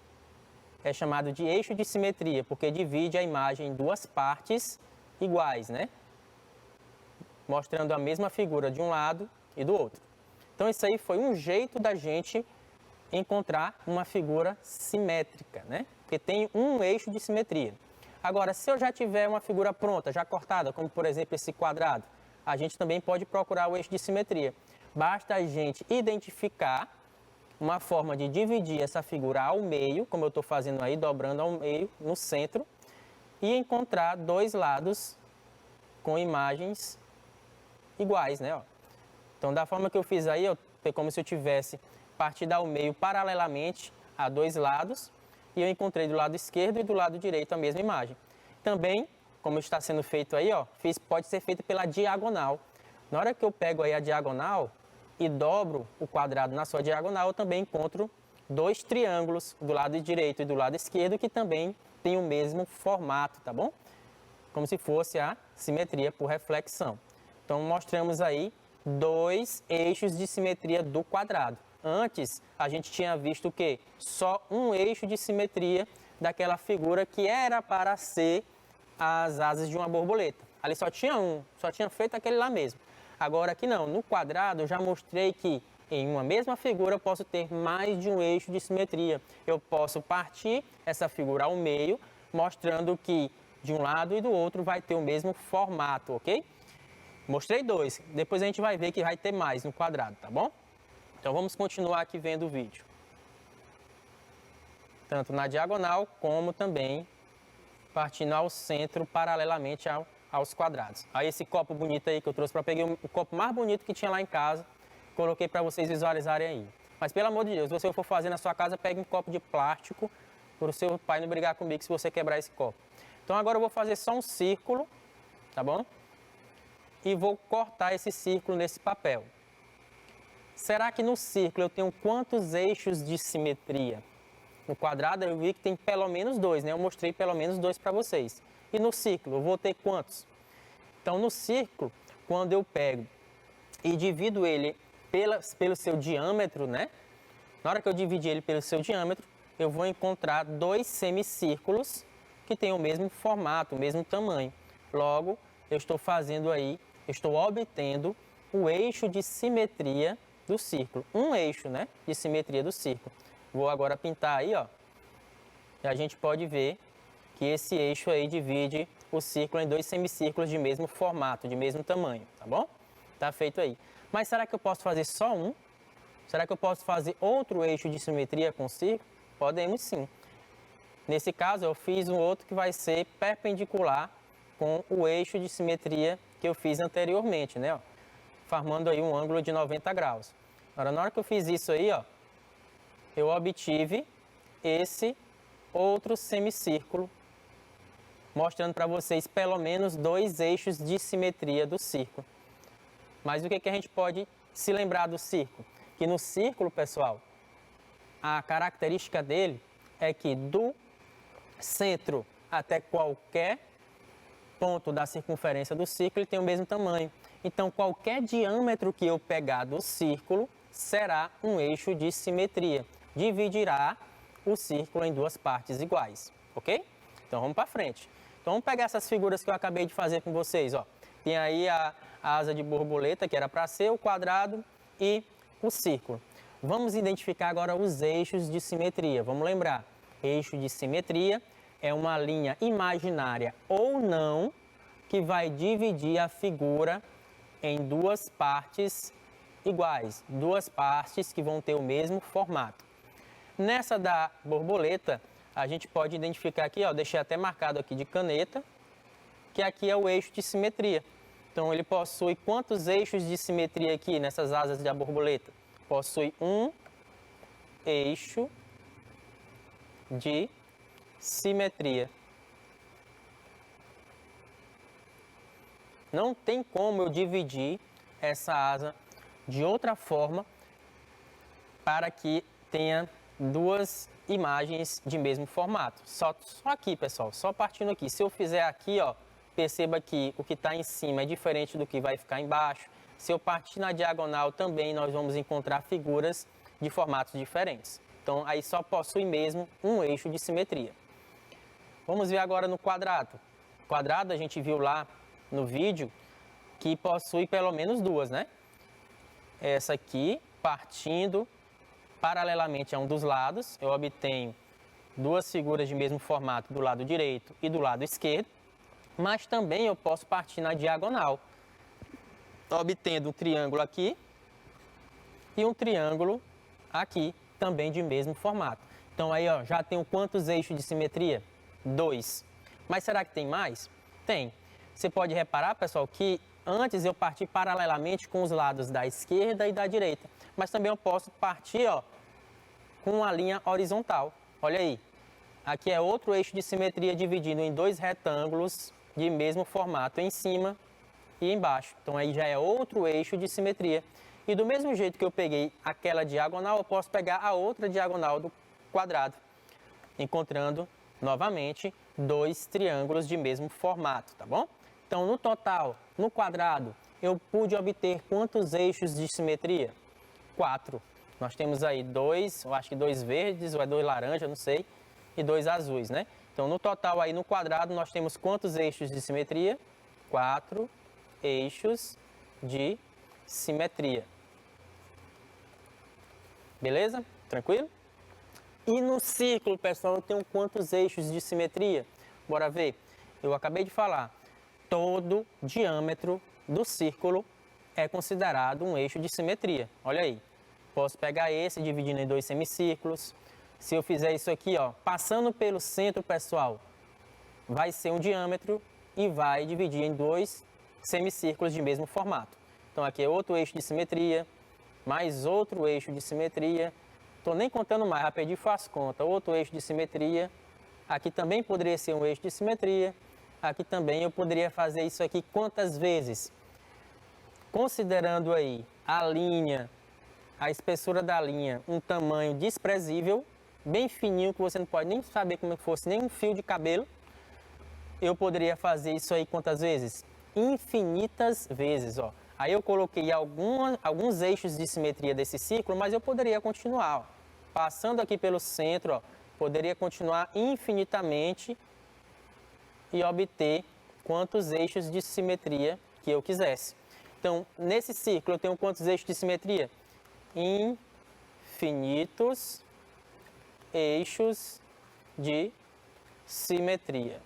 é chamado de eixo de simetria, porque divide a imagem em duas partes iguais, né? Mostrando a mesma figura de um lado e do outro. Então, isso aí foi um jeito da gente encontrar uma figura simétrica, né? Porque tem um eixo de simetria. Agora, se eu já tiver uma figura pronta, já cortada, como por exemplo esse quadrado, a gente também pode procurar o eixo de simetria. Basta a gente identificar uma forma de dividir essa figura ao meio, como eu estou fazendo aí, dobrando ao meio, no centro, e encontrar dois lados com imagens iguais, né? Ó. Então, da forma que eu fiz aí, é como se eu tivesse partido ao meio paralelamente a dois lados, e eu encontrei do lado esquerdo e do lado direito a mesma imagem. Também, como está sendo feito aí, ó, pode ser feito pela diagonal. Na hora que eu pego aí a diagonal e dobro o quadrado na sua diagonal, eu também encontro dois triângulos do lado direito e do lado esquerdo que também têm o mesmo formato, tá bom? Como se fosse a simetria por reflexão. Então, mostramos aí dois eixos de simetria do quadrado. Antes, a gente tinha visto o quê? Só um eixo de simetria daquela figura que era para ser as asas de uma borboleta. Ali só tinha só tinha feito aquele lá mesmo. Agora aqui não, no quadrado eu já mostrei que em uma mesma figura eu posso ter mais de um eixo de simetria. Eu posso partir essa figura ao meio, mostrando que de um lado e do outro vai ter o mesmo formato, ok? Mostrei dois, depois a gente vai ver que vai ter mais no quadrado, tá bom? Então vamos continuar aqui vendo o vídeo. Tanto na diagonal, como também partindo ao centro, paralelamente aos quadrados. Aí esse copo bonito aí que eu trouxe para pegar o copo mais bonito que tinha lá em casa, coloquei para vocês visualizarem aí. Mas pelo amor de Deus, se você for fazer na sua casa, pegue um copo de plástico, para o seu pai não brigar comigo se você quebrar esse copo. Então agora eu vou fazer só um círculo, tá bom? E vou cortar esse círculo nesse papel. Será que no círculo eu tenho quantos eixos de simetria? No quadrado eu vi que tem pelo menos dois, né? Eu mostrei pelo menos dois para vocês. E no círculo eu vou ter quantos? Então no círculo, quando eu pego e divido ele pelo seu diâmetro, né? Na hora que eu dividir ele pelo seu diâmetro, eu vou encontrar dois semicírculos que têm o mesmo formato, o mesmo tamanho. Logo, eu estou fazendo aí, estou obtendo o eixo de simetria do círculo. Um eixo, né, de simetria do círculo. Vou agora pintar aí, ó. E a gente pode ver que esse eixo aí divide o círculo em dois semicírculos de mesmo formato, de mesmo tamanho, tá bom? Tá feito aí. Mas será que eu posso fazer só um? Será que eu posso fazer outro eixo de simetria com círculo? Podemos sim. Nesse caso, eu fiz um outro que vai ser perpendicular com o eixo de simetria que eu fiz anteriormente, né? Ó, formando aí um ângulo de 90 graus. Agora, na hora que eu fiz isso aí, ó, eu obtive esse outro semicírculo, mostrando para vocês pelo menos dois eixos de simetria do círculo. Mas o que a gente pode se lembrar do círculo? Que no círculo, pessoal, a característica dele é que do centro até qualquer ponto da circunferência do círculo ele tem o mesmo tamanho. Então, qualquer diâmetro que eu pegar do círculo será um eixo de simetria. Dividirá o círculo em duas partes iguais, ok? Então, vamos para frente. Então, vamos pegar essas figuras que eu acabei de fazer com vocês, ó. Tem aí a asa de borboleta, que era para ser o quadrado, e o círculo. Vamos identificar agora os eixos de simetria. Vamos lembrar, eixo de simetria é uma linha imaginária ou não que vai dividir a figura em duas partes iguais, duas partes que vão ter o mesmo formato. Nessa da borboleta, a gente pode identificar aqui, ó, deixei até marcado aqui de caneta, que aqui é o eixo de simetria. Então, ele possui quantos eixos de simetria aqui nessas asas da borboleta? Possui um eixo de simetria. Não tem como eu dividir essa asa de outra forma para que tenha duas imagens de mesmo formato. Só aqui, pessoal, só partindo aqui. Se eu fizer aqui, ó, perceba que o que está em cima é diferente do que vai ficar embaixo. Se eu partir na diagonal também, nós vamos encontrar figuras de formatos diferentes. Então, aí só possui mesmo um eixo de simetria. Vamos ver agora no quadrado. O quadrado a gente viu lá no vídeo que possui pelo menos duas, né? Essa aqui, partindo paralelamente a um dos lados, eu obtenho duas figuras de mesmo formato do lado direito e do lado esquerdo, mas também eu posso partir na diagonal, obtendo um triângulo aqui e um triângulo aqui, também de mesmo formato. Então aí, ó, já tenho quantos eixos de simetria? 2. Mas será que tem mais? Tem. Você pode reparar, pessoal, que antes eu parti paralelamente com os lados da esquerda e da direita, mas também eu posso partir, ó, com uma linha horizontal. Olha aí. Aqui é outro eixo de simetria dividido em dois retângulos de mesmo formato em cima e embaixo. Então aí já é outro eixo de simetria. E do mesmo jeito que eu peguei aquela diagonal, eu posso pegar a outra diagonal do quadrado, encontrando novamente dois triângulos de mesmo formato, tá bom? Então, no total, no quadrado, eu pude obter quantos eixos de simetria? 4. Nós temos aí dois, eu acho que dois verdes, ou é dois laranja, não sei, e dois azuis, né? Então, no total aí no quadrado, nós temos quantos eixos de simetria? 4 eixos de simetria. Beleza? Tranquilo? E no círculo, pessoal, eu tenho quantos eixos de simetria? Bora ver. Eu acabei de falar. Todo diâmetro do círculo é considerado um eixo de simetria. Olha aí. Posso pegar esse dividindo em dois semicírculos. Se eu fizer isso aqui, ó, passando pelo centro, pessoal, vai ser um diâmetro e vai dividir em dois semicírculos de mesmo formato. Então aqui é outro eixo de simetria, mais outro eixo de simetria. Estou nem contando mais, já perdi, faço conta. Outro eixo de simetria. Aqui também poderia ser um eixo de simetria. Aqui também eu poderia fazer isso aqui quantas vezes? Considerando aí a linha, a espessura da linha, um tamanho desprezível, bem fininho, que você não pode nem saber como é que fosse, nem um fio de cabelo, eu poderia fazer isso aí quantas vezes? Infinitas vezes, ó. Aí eu coloquei alguns eixos de simetria desse círculo, mas eu poderia continuar, ó. Passando aqui pelo centro, ó, poderia continuar infinitamente e obter quantos eixos de simetria que eu quisesse. Então, nesse círculo eu tenho quantos eixos de simetria? Infinitos eixos de simetria.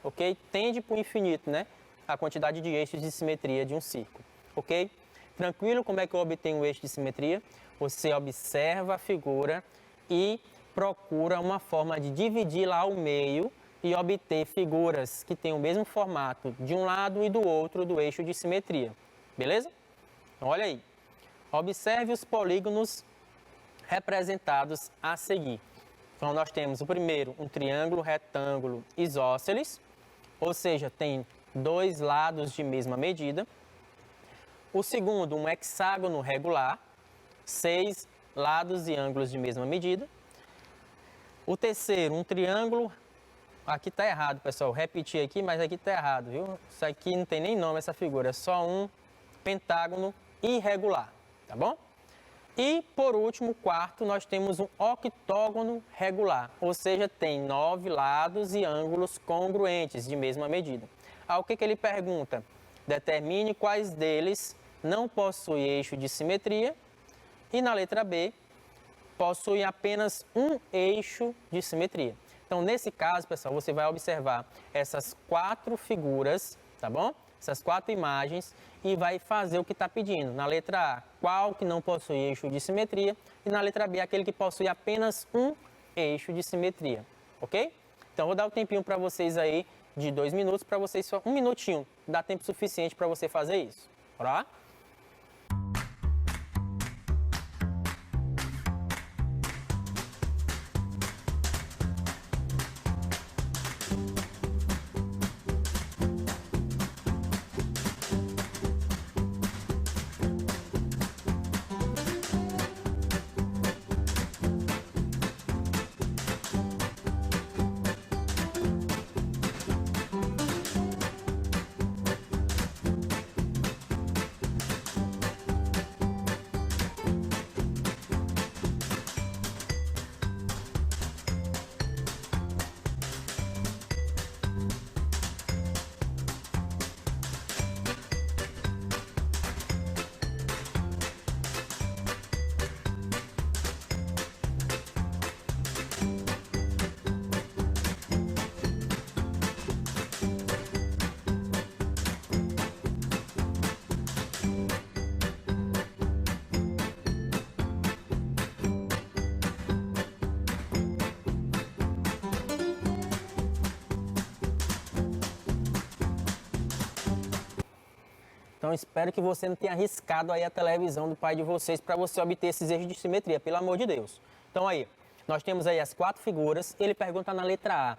Ok? Tende para o infinito, né? A quantidade de eixos de simetria de um círculo. Ok? Tranquilo? Como é que eu obtenho o eixo de simetria? Você observa a figura e procura uma forma de dividir lá o meio e obter figuras que têm o mesmo formato de um lado e do outro do eixo de simetria. Beleza? Então, olha aí. Observe os polígonos representados a seguir. Então, nós temos o primeiro, um triângulo retângulo isósceles, ou seja, tem dois lados de mesma medida. O segundo, um hexágono regular, 6 lados e ângulos de mesma medida. O terceiro, um triângulo, aqui está errado, pessoal, repetir aqui, mas aqui está errado, viu? Isso aqui não tem nem nome, essa figura, é só um pentágono irregular, tá bom? E, por último, quarto, nós temos um octógono regular, ou seja, tem 9 lados e ângulos congruentes de mesma medida. Ao que ele pergunta? Determine quais deles não possuem eixo de simetria e, na letra B, possui apenas um eixo de simetria. Então, nesse caso, pessoal, você vai observar essas 4 figuras, tá bom? Essas 4 imagens e vai fazer o que está pedindo. Na letra A, qual que não possui eixo de simetria e na letra B, aquele que possui apenas um eixo de simetria, ok? Então, vou dar um tempinho para vocês aí de 2 minutos para vocês, só 1 minutinho, dá tempo suficiente para você fazer isso. Bora lá? Então, espero que você não tenha arriscado aí a televisão do pai de vocês para você obter esses eixos de simetria, pelo amor de Deus. Então, aí, nós temos aí as 4 figuras. Ele pergunta na letra A,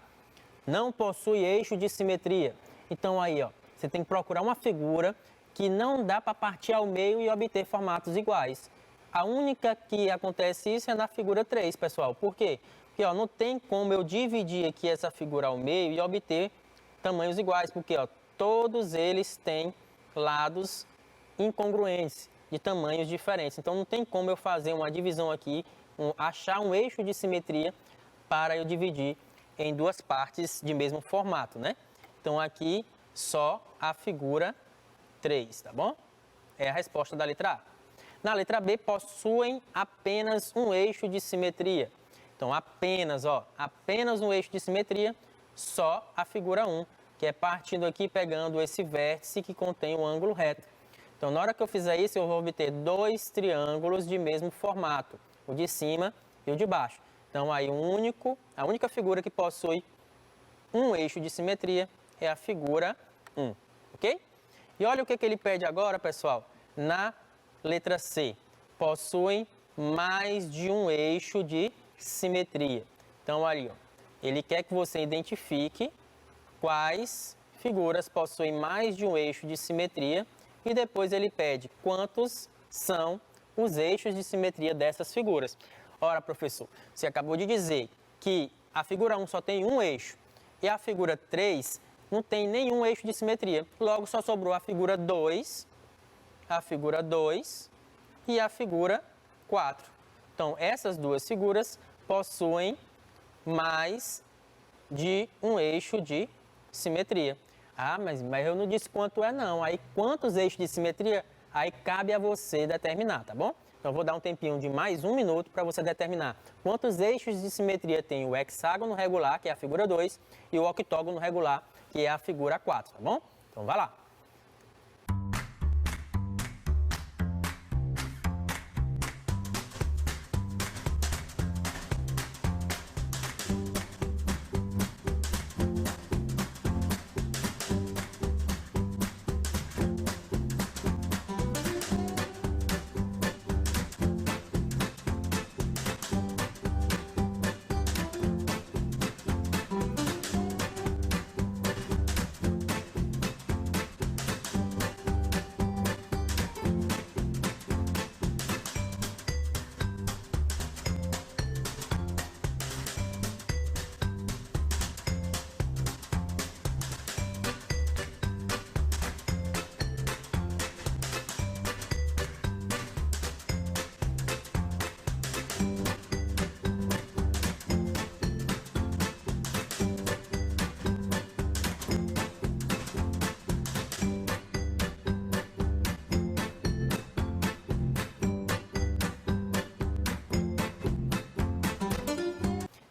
não possui eixo de simetria. Então, aí, ó, você tem que procurar uma figura que não dá para partir ao meio e obter formatos iguais. A única que acontece isso é na figura 3, pessoal. Por quê? Porque, ó, não tem como eu dividir aqui essa figura ao meio e obter tamanhos iguais, porque, ó, todos eles têm lados incongruentes, de tamanhos diferentes. Então, não tem como eu fazer uma divisão aqui, achar um eixo de simetria para eu dividir em 2 partes de mesmo formato, né? Então, aqui, só a figura 3, tá bom? É a resposta da letra A. Na letra B, possuem apenas um eixo de simetria. Então, apenas um eixo de simetria, só a figura 1. Que é partindo aqui, pegando esse vértice que contém o ângulo reto. Então, na hora que eu fizer isso, eu vou obter 2 triângulos de mesmo formato, o de cima e o de baixo. Então, aí a única figura que possui um eixo de simetria é a figura 1, ok? E olha o que ele pede agora, pessoal, na letra C. Possuem mais de um eixo de simetria. Então, ali, ó, ele quer que você identifique quais figuras possuem mais de um eixo de simetria e depois ele pede quantos são os eixos de simetria dessas figuras. Ora, professor, você acabou de dizer que a figura 1 só tem um eixo e a figura 3 não tem nenhum eixo de simetria. Logo, só sobrou a figura 2 e a figura 4. Então, essas 2 figuras possuem mais de um eixo de simetria. Ah, mas eu não disse quanto é não. Aí quantos eixos de simetria? Aí cabe a você determinar, tá bom? Então eu vou dar um tempinho de mais 1 minuto para você determinar quantos eixos de simetria tem o hexágono regular, que é a figura 2, e o octógono regular, que é a figura 4, tá bom? Então vai lá.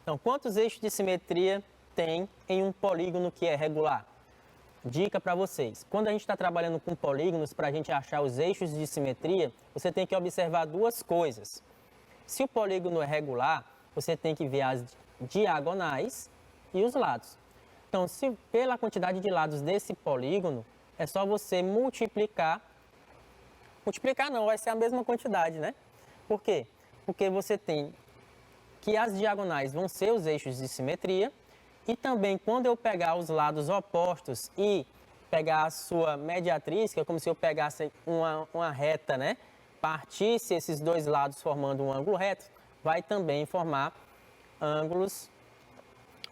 Então, quantos eixos de simetria tem em um polígono que é regular? Dica para vocês. Quando a gente está trabalhando com polígonos, para a gente achar os eixos de simetria, você tem que observar 2 coisas. Se o polígono é regular, você tem que ver as diagonais e os lados. Então, se pela quantidade de lados desse polígono, é só você multiplicar. Multiplicar não, vai ser a mesma quantidade, né? Por quê? Porque você tem que as diagonais vão ser os eixos de simetria. E também, quando eu pegar os lados opostos e pegar a sua mediatriz, que é como se eu pegasse uma reta, né? Partisse esses dois lados formando um ângulo reto, vai também formar ângulos,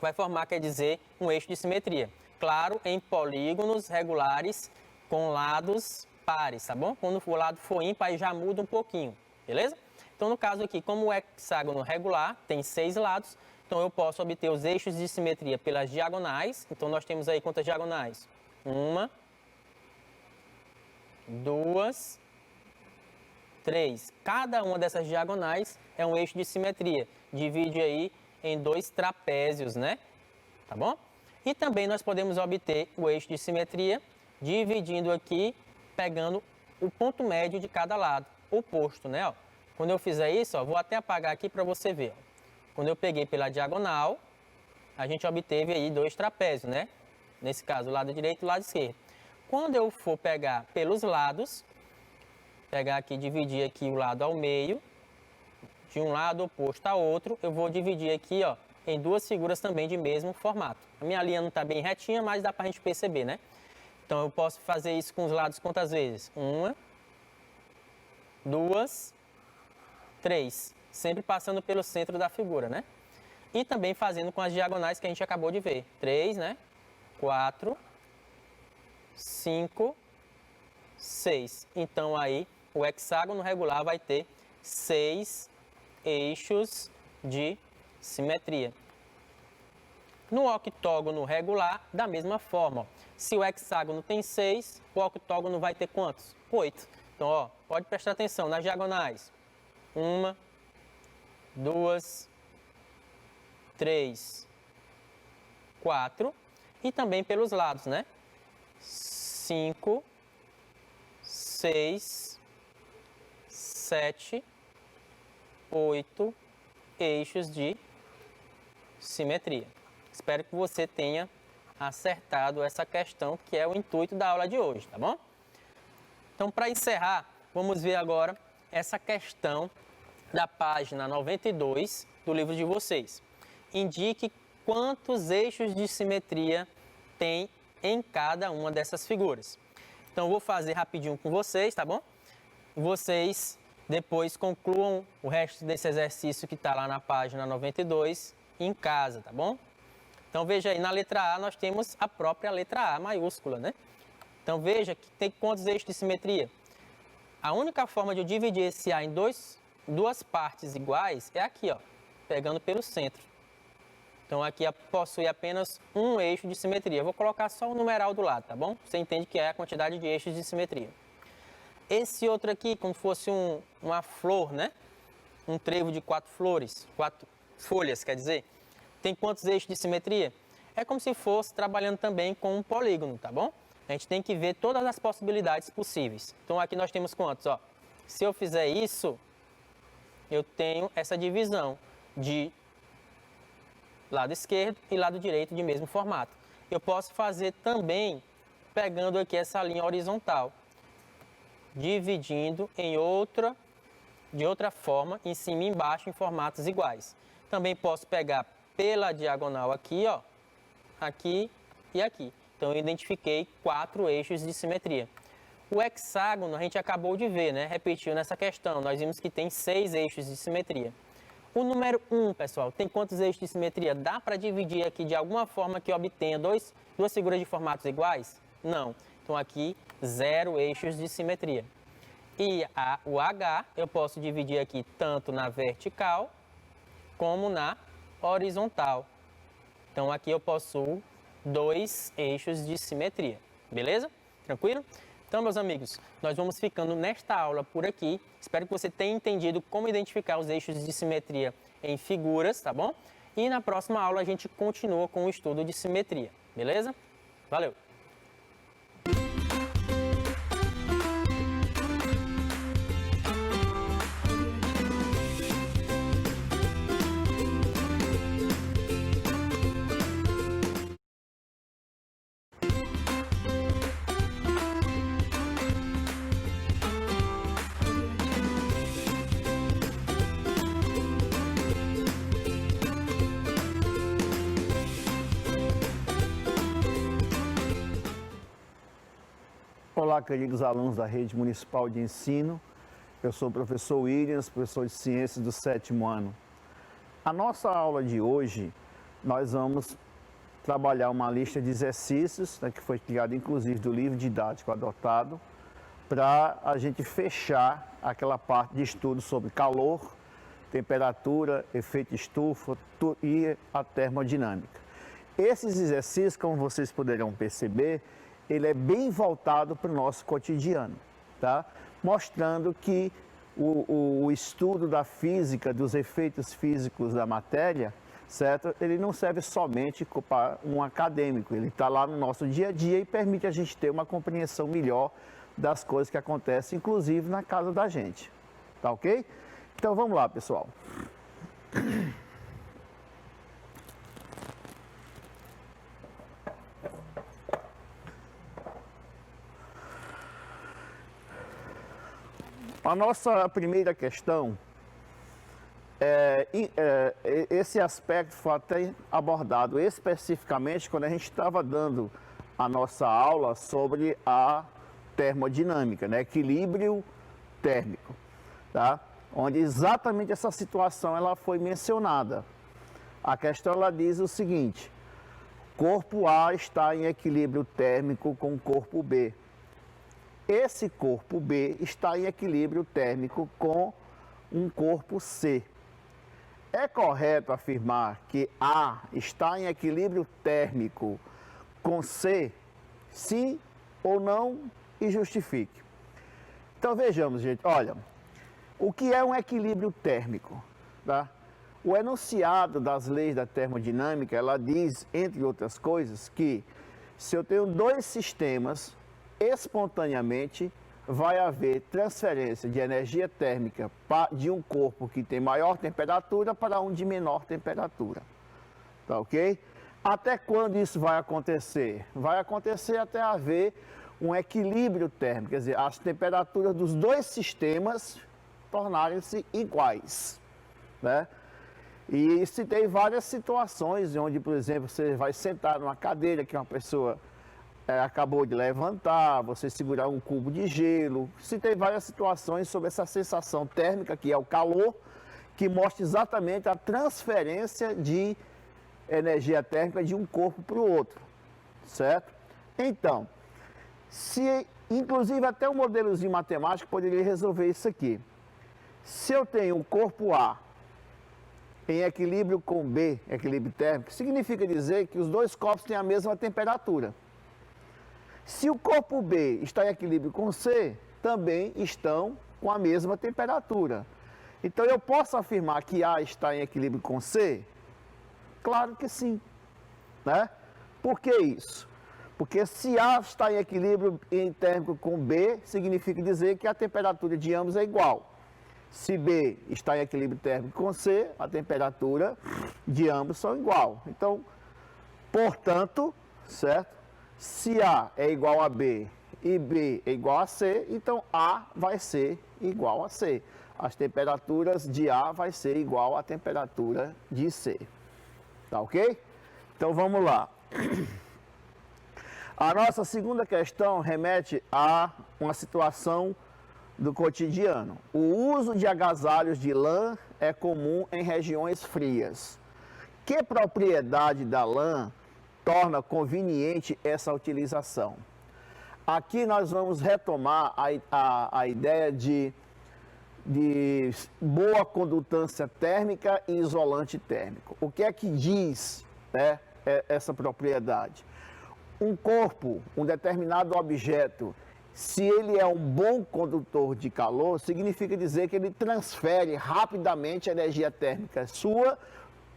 vai formar, quer dizer, um eixo de simetria. Claro, em polígonos regulares com lados pares, tá bom? Quando o lado for ímpar, aí já muda um pouquinho, beleza? Então, no caso aqui, como o hexágono regular tem 6 lados, então eu posso obter os eixos de simetria pelas diagonais. Então, nós temos aí quantas diagonais? 1, 2, 3. Cada uma dessas diagonais é um eixo de simetria. Divide aí em 2 trapézios, né? Tá bom? E também nós podemos obter o eixo de simetria dividindo aqui, pegando o ponto médio de cada lado, oposto, né? Ó. Quando eu fizer isso, ó, vou até apagar aqui para você ver. Ó. Quando eu peguei pela diagonal, a gente obteve aí 2 trapézios, né? Nesse caso, o lado direito e o lado esquerdo. Quando eu for pegar pelos lados, pegar aqui, dividir aqui o lado ao meio, de um lado oposto a outro, eu vou dividir aqui, ó, em 2 figuras também de mesmo formato. A minha linha não está bem retinha, mas dá para a gente perceber, né? Então, eu posso fazer isso com os lados quantas vezes? 1, 2, 3. Sempre passando pelo centro da figura, né? E também fazendo com as diagonais que a gente acabou de ver. 3, né? 4, 5, 6. Então, aí, o hexágono regular vai ter 6 eixos de simetria. No octógono regular, da mesma forma, ó. Se o hexágono tem 6, o octógono vai ter quantos? 8. Então, ó, pode prestar atenção nas diagonais. 1, 2, 3, 4. E também pelos lados, né? 5, 6, 7, 8 eixos de simetria. Espero que você tenha acertado essa questão, que é o intuito da aula de hoje, tá bom? Então, para encerrar, vamos ver agora essa questão da página 92 do livro de vocês. Indique quantos eixos de simetria tem em cada uma dessas figuras. Então, eu vou fazer rapidinho com vocês, tá bom? Vocês depois concluam o resto desse exercício que está lá na página 92 em casa, tá bom? Então, veja aí, na letra A nós temos a própria letra A maiúscula, né? Então, veja que tem quantos eixos de simetria? A única forma de eu dividir esse A em duas partes iguais é aqui, ó, pegando pelo centro. Então, aqui possui apenas um eixo de simetria. Eu vou colocar só o numeral do lado, tá bom? Você entende que é a quantidade de eixos de simetria. Esse outro aqui, como se fosse uma flor, né? Um trevo de 4 flores, 4 folhas, quer dizer. Tem quantos eixos de simetria? É como se fosse trabalhando também com um polígono, tá bom? A gente tem que ver todas as possibilidades possíveis. Então, aqui nós temos quantos, ó? Se eu fizer isso, eu tenho essa divisão de lado esquerdo e lado direito de mesmo formato. Eu posso fazer também pegando aqui essa linha horizontal, dividindo de outra forma, em cima e embaixo, em formatos iguais. Também posso pegar pela diagonal aqui, ó, aqui e aqui. Então, eu identifiquei 4 eixos de simetria. O hexágono a gente acabou de ver, né? Repetiu nessa questão. Nós vimos que tem 6 eixos de simetria. O número 1, pessoal, tem quantos eixos de simetria? Dá para dividir aqui de alguma forma que obtenha duas figuras de formatos iguais? Não. Então, aqui, 0 eixos de simetria. E o H eu posso dividir aqui tanto na vertical como na horizontal. Então, aqui eu possuo 2 eixos de simetria. Beleza? Tranquilo? Então, meus amigos, nós vamos ficando nesta aula por aqui. Espero que você tenha entendido como identificar os eixos de simetria em figuras, tá bom? E na próxima aula a gente continua com o estudo de simetria. Beleza? Valeu! Olá, queridos alunos da Rede Municipal de Ensino. Eu sou o professor Williams, professor de Ciências do 7º ano. A nossa aula de hoje, nós vamos trabalhar uma lista de exercícios, né, que foi criada inclusive do livro didático adotado, para a gente fechar aquela parte de estudo sobre calor, temperatura, efeito estufa e a termodinâmica. Esses exercícios, como vocês poderão perceber, ele é bem voltado para o nosso cotidiano, tá? Mostrando que o estudo da física, dos efeitos físicos da matéria, certo? Ele não serve somente para um acadêmico, ele está lá no nosso dia a dia e permite a gente ter uma compreensão melhor das coisas que acontecem, inclusive na casa da gente, tá ok? Então vamos lá, pessoal. A nossa primeira questão, esse aspecto foi até abordado especificamente quando a gente estava dando a nossa aula sobre a termodinâmica, né? Equilíbrio térmico, tá? Onde exatamente essa situação ela foi mencionada. A questão ela diz o seguinte: corpo A está em equilíbrio térmico com o corpo B. Esse corpo B está em equilíbrio térmico com um corpo C. É correto afirmar que A está em equilíbrio térmico com C? Sim ou não? E justifique. Então vejamos, gente, olha, o que é um equilíbrio térmico? Tá? O enunciado das leis da termodinâmica, ela diz, entre outras coisas, que se eu tenho dois sistemas, espontaneamente vai haver transferência de energia térmica de um corpo que tem maior temperatura para um de menor temperatura. Tá ok? Até quando isso vai acontecer? Vai acontecer até haver um equilíbrio térmico, quer dizer, as temperaturas dos dois sistemas tornarem-se iguais, né? E se tem várias situações onde, por exemplo, você vai sentar numa cadeira que uma pessoa acabou de levantar, você segurar um cubo de gelo. Se tem várias situações sobre essa sensação térmica, que é o calor, que mostra exatamente a transferência de energia térmica de um corpo para o outro, certo? Então, inclusive até um modelozinho matemático poderia resolver isso aqui. Se eu tenho o corpo A em equilíbrio com B, equilíbrio térmico, significa dizer que os dois corpos têm a mesma temperatura. Se o corpo B está em equilíbrio com C, também estão com a mesma temperatura. Então eu posso afirmar que A está em equilíbrio com C? Claro que sim, né? Por que isso? Porque se A está em equilíbrio térmico com B, significa dizer que a temperatura de ambos é igual. Se B está em equilíbrio térmico com C, a temperatura de ambos são igual. Então, portanto, certo? Se A é igual a B e B é igual a C, então A vai ser igual a C. As temperaturas de A vai ser igual à temperatura de C. Tá ok? Então vamos lá. A nossa segunda questão remete a uma situação do cotidiano. O uso de agasalhos de lã é comum em regiões frias. Que propriedade da lã torna conveniente essa utilização? Aqui nós vamos retomar a ideia de boa condutância térmica e isolante térmico. O que é que diz, né, essa propriedade? Um corpo, um determinado objeto, se ele é um bom condutor de calor, significa dizer que ele transfere rapidamente a energia térmica sua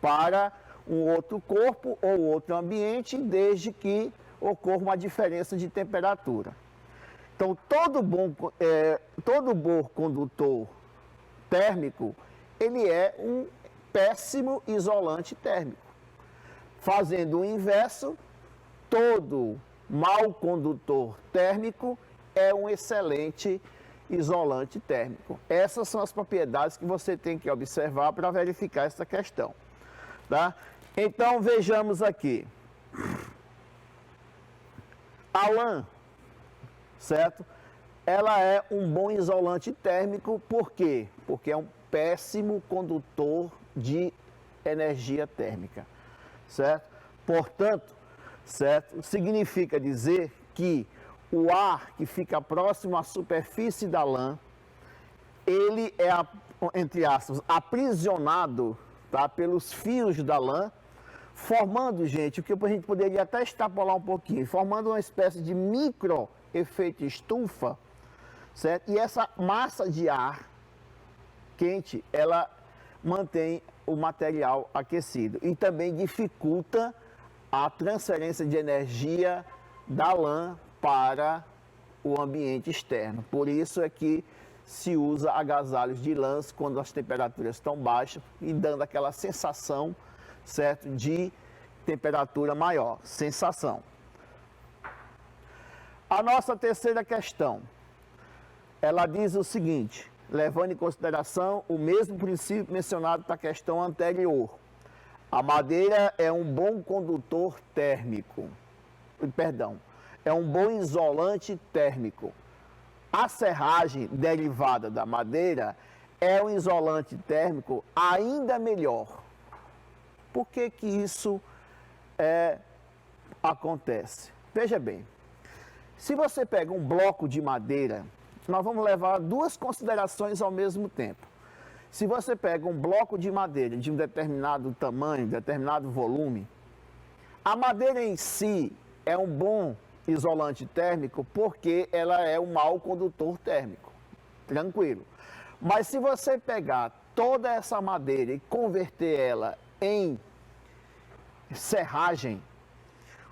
para um outro corpo ou outro ambiente, desde que ocorra uma diferença de temperatura. Então, todo bom condutor térmico, ele é um péssimo isolante térmico. Fazendo o inverso, todo mau condutor térmico é um excelente isolante térmico. Essas são as propriedades que você tem que observar para verificar essa questão, tá? Então, vejamos aqui. A lã, certo? Ela é um bom isolante térmico, por quê? Porque é um péssimo condutor de energia térmica, certo? Portanto, certo? Significa dizer que o ar que fica próximo à superfície da lã, ele é, entre aspas, aprisionado, tá, pelos fios da lã, formando, gente, o que a gente poderia até extrapolar um pouquinho, formando uma espécie de micro efeito estufa, certo? E essa massa de ar quente, ela mantém o material aquecido e também dificulta a transferência de energia da lã para o ambiente externo. Por isso é que se usa agasalhos de lãs quando as temperaturas estão baixas e dando aquela sensação, certo, de temperatura maior, sensação. A nossa terceira questão, ela diz o seguinte, levando em consideração o mesmo princípio mencionado na questão anterior. A madeira é um bom condutor térmico, é um bom isolante térmico. A serragem derivada da madeira é um isolante térmico ainda melhor. Por que que isso acontece? Veja bem, se você pega um bloco de madeira, nós vamos levar duas considerações ao mesmo tempo. Se você pega um bloco de madeira de um determinado tamanho, determinado volume, a madeira em si é um bom isolante térmico porque ela é um mau condutor térmico, tranquilo. Mas se você pegar toda essa madeira e converter ela em serragem,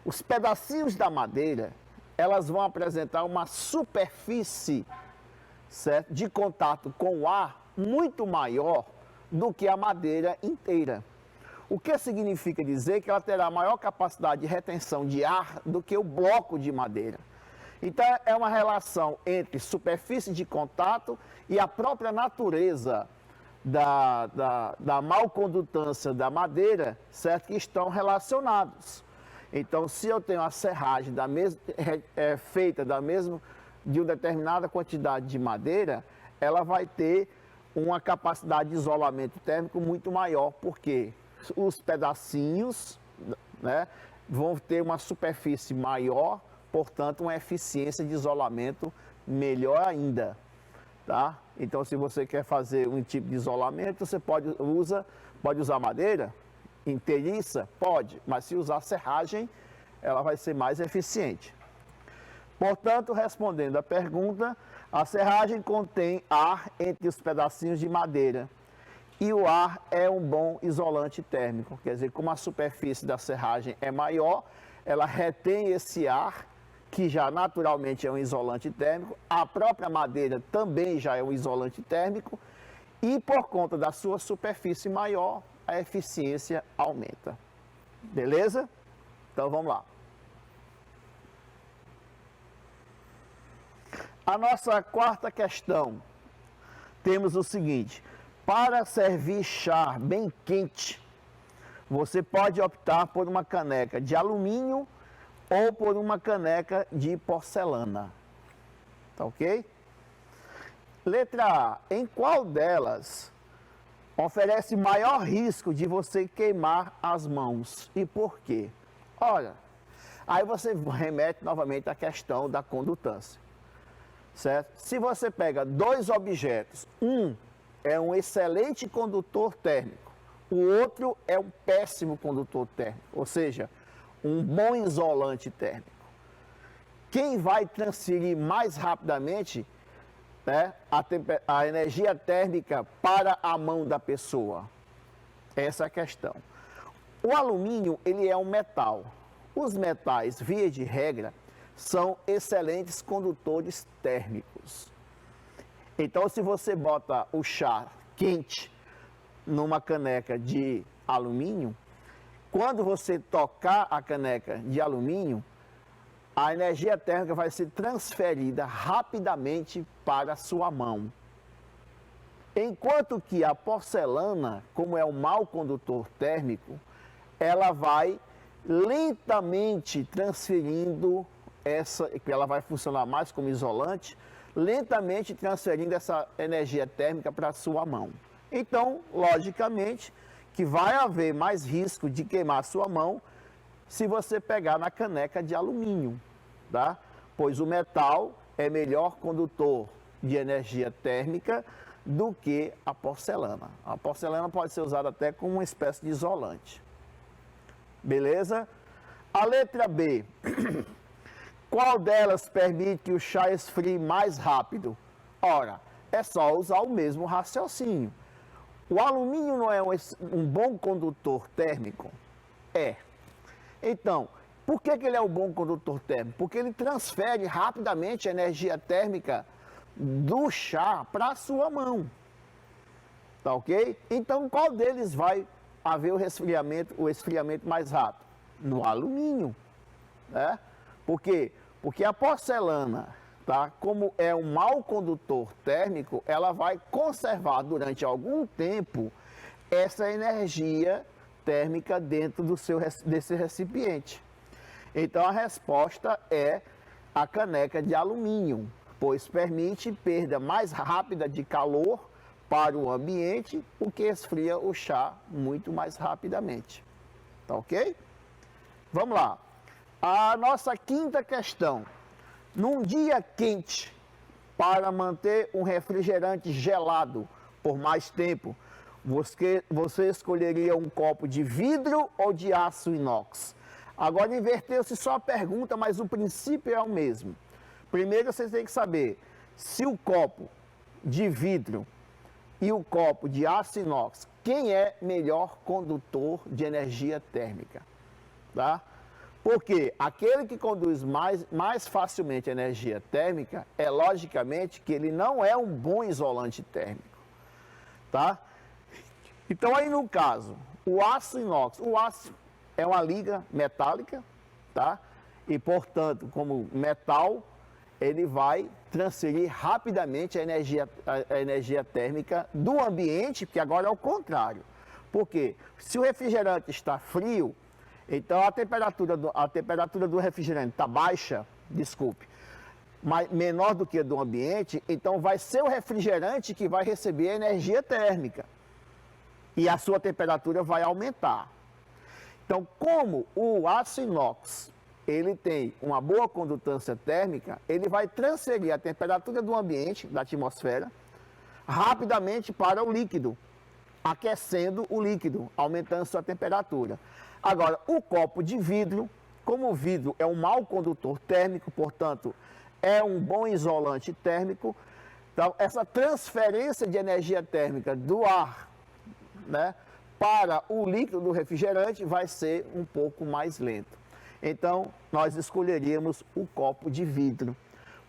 os pedacinhos da madeira, elas vão apresentar uma superfície, certo, de contato com o ar muito maior do que a madeira inteira. O que significa dizer que ela terá maior capacidade de retenção de ar do que o bloco de madeira. Então é uma relação entre superfície de contato e a própria natureza da malcondutância da madeira, certo, que estão relacionados. Então, se eu tenho a serragem feita de uma determinada quantidade de madeira, ela vai ter uma capacidade de isolamento térmico muito maior, porque os pedacinhos, né, vão ter uma superfície maior, portanto, uma eficiência de isolamento melhor ainda, tá? Então, se você quer fazer um tipo de isolamento, você pode usar madeira inteiriça? Pode, mas se usar serragem, ela vai ser mais eficiente. Portanto, respondendo à pergunta, a serragem contém ar entre os pedacinhos de madeira e o ar é um bom isolante térmico. Quer dizer, como a superfície da serragem é maior, ela retém esse ar, que já naturalmente é um isolante térmico, a própria madeira também já é um isolante térmico e por conta da sua superfície maior, a eficiência aumenta. Beleza? Então vamos lá. A nossa quarta questão, temos o seguinte: para servir chá bem quente, você pode optar por uma caneca de alumínio ou por uma caneca de porcelana. Tá ok? Letra A. Em qual delas oferece maior risco de você queimar as mãos? E por quê? Olha, aí você remete novamente à questão da condutância, certo? Se você pega dois objetos, um é um excelente condutor térmico, o outro é um péssimo condutor térmico, ou seja, um bom isolante térmico. Quem vai transferir mais rapidamente, né, a energia térmica para a mão da pessoa? Essa é a questão. O alumínio, ele é um metal. Os metais, via de regra, são excelentes condutores térmicos. Então, se você bota o chá quente numa caneca de alumínio, quando você tocar a caneca de alumínio, a energia térmica vai ser transferida rapidamente para a sua mão. Enquanto que a porcelana, como é um mau condutor térmico, ela vai lentamente transferindo que ela vai funcionar mais como isolante, lentamente transferindo essa energia térmica para a sua mão. Então, logicamente, que vai haver mais risco de queimar a sua mão se você pegar na caneca de alumínio, tá? Pois o metal é melhor condutor de energia térmica do que a porcelana. A porcelana pode ser usada até como uma espécie de isolante. Beleza? A letra B. Qual delas permite que o chá esfrie mais rápido? Ora, é só usar o mesmo raciocínio. O alumínio não é um bom condutor térmico? É. Então, por que ele é um bom condutor térmico? Porque ele transfere rapidamente a energia térmica do chá para a sua mão. Tá ok? Então, qual deles vai haver o esfriamento mais rápido? No alumínio, né? Por quê? Porque a porcelana, tá? Como é um mau condutor térmico, ela vai conservar durante algum tempo essa energia térmica dentro desse recipiente. Então a resposta é a caneca de alumínio, pois permite perda mais rápida de calor para o ambiente, o que esfria o chá muito mais rapidamente. Tá ok? Vamos lá. A nossa quinta questão. Num dia quente, para manter um refrigerante gelado por mais tempo, você escolheria um copo de vidro ou de aço inox? Agora inverteu-se só a pergunta, mas o princípio é o mesmo. Primeiro você tem que saber se o copo de vidro e o copo de aço inox, quem é melhor condutor de energia térmica? Tá? Porque aquele que conduz mais facilmente a energia térmica é logicamente que ele não é um bom isolante térmico, tá? Então aí no caso, o aço inox, o aço é uma liga metálica, tá? E portanto, como metal, ele vai transferir rapidamente a energia térmica do ambiente, porque agora é o contrário. Porque se o refrigerante está frio, então a temperatura do refrigerante está baixa, desculpe, menor do que a do ambiente, então vai ser o refrigerante que vai receber a energia térmica. E a sua temperatura vai aumentar. Então, como o aço inox, ele tem uma boa condutância térmica, ele vai transferir a temperatura do ambiente, da atmosfera, rapidamente para o líquido, aquecendo o líquido, aumentando sua temperatura. Agora, o copo de vidro, como o vidro é um mau condutor térmico, portanto, é um bom isolante térmico, então essa transferência de energia térmica do ar, né, para o líquido do refrigerante vai ser um pouco mais lento. Então, nós escolheríamos o copo de vidro,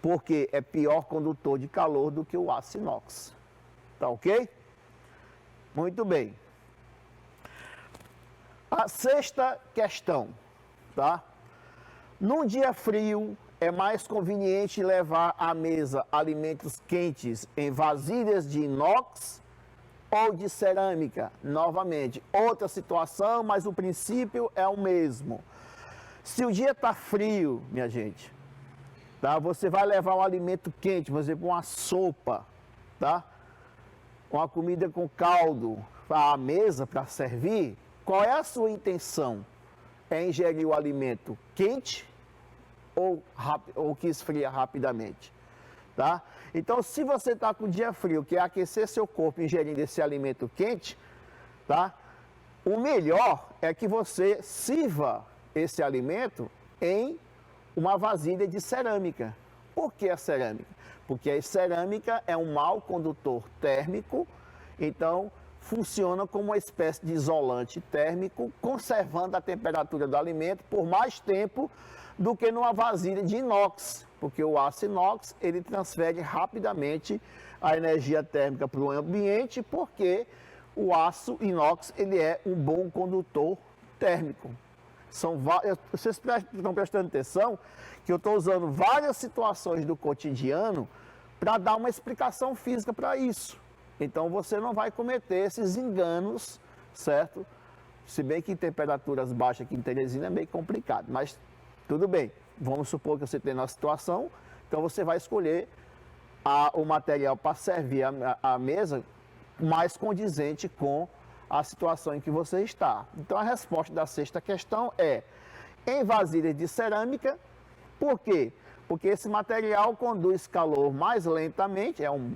porque é pior condutor de calor do que o aço inox. Tá ok? Muito bem. A sexta questão, tá? Num dia frio, é mais conveniente levar à mesa alimentos quentes em vasilhas de inox ou de cerâmica? Novamente, outra situação, mas o princípio é o mesmo. Se o dia está frio, minha gente, tá? Você vai levar um alimento quente, por exemplo, uma sopa, tá? Uma comida com caldo à mesa para servir. Qual é a sua intenção? É ingerir o alimento quente ou que esfria rapidamente? Tá? Então, se você está com o dia frio, que é aquecer seu corpo ingerindo esse alimento quente, tá? O melhor é que você sirva esse alimento em uma vasilha de cerâmica. Por que a cerâmica? Porque a cerâmica é um mau condutor térmico, então funciona como uma espécie de isolante térmico, conservando a temperatura do alimento por mais tempo do que numa vasilha de inox, porque o aço inox ele transfere rapidamente a energia térmica para o ambiente, porque o aço inox ele é um bom condutor térmico. Vocês estão prestando atenção que eu estou usando várias situações do cotidiano para dar uma explicação física para isso. Então você não vai cometer esses enganos, certo? Se bem que em temperaturas baixas aqui em Teresina é meio complicado, mas tudo bem. Vamos supor que você tem uma situação, então você vai escolher o material para servir a mesa mais condizente com a situação em que você está. Então a resposta da sexta questão é em vasilhas de cerâmica. Por quê? Porque esse material conduz calor mais lentamente, é um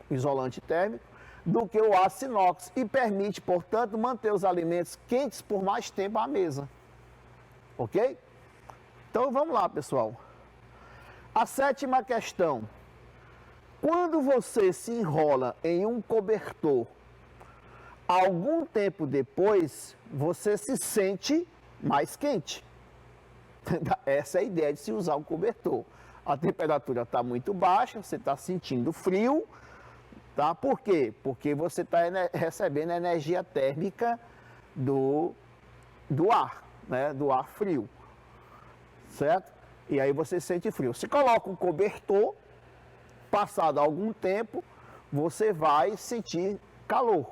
isolante térmico, do que o aço inox e permite, portanto, manter os alimentos quentes por mais tempo à mesa. Ok? Então vamos lá, pessoal. A sétima questão. Quando você se enrola em um cobertor, algum tempo depois, você se sente mais quente. Essa é a ideia de se usar um cobertor. A temperatura está muito baixa, você está sentindo frio, tá? Por quê? Porque você está recebendo energia térmica do ar, né? Do ar frio, certo? E aí você sente frio. Você coloca um cobertor, passado algum tempo, você vai sentir calor.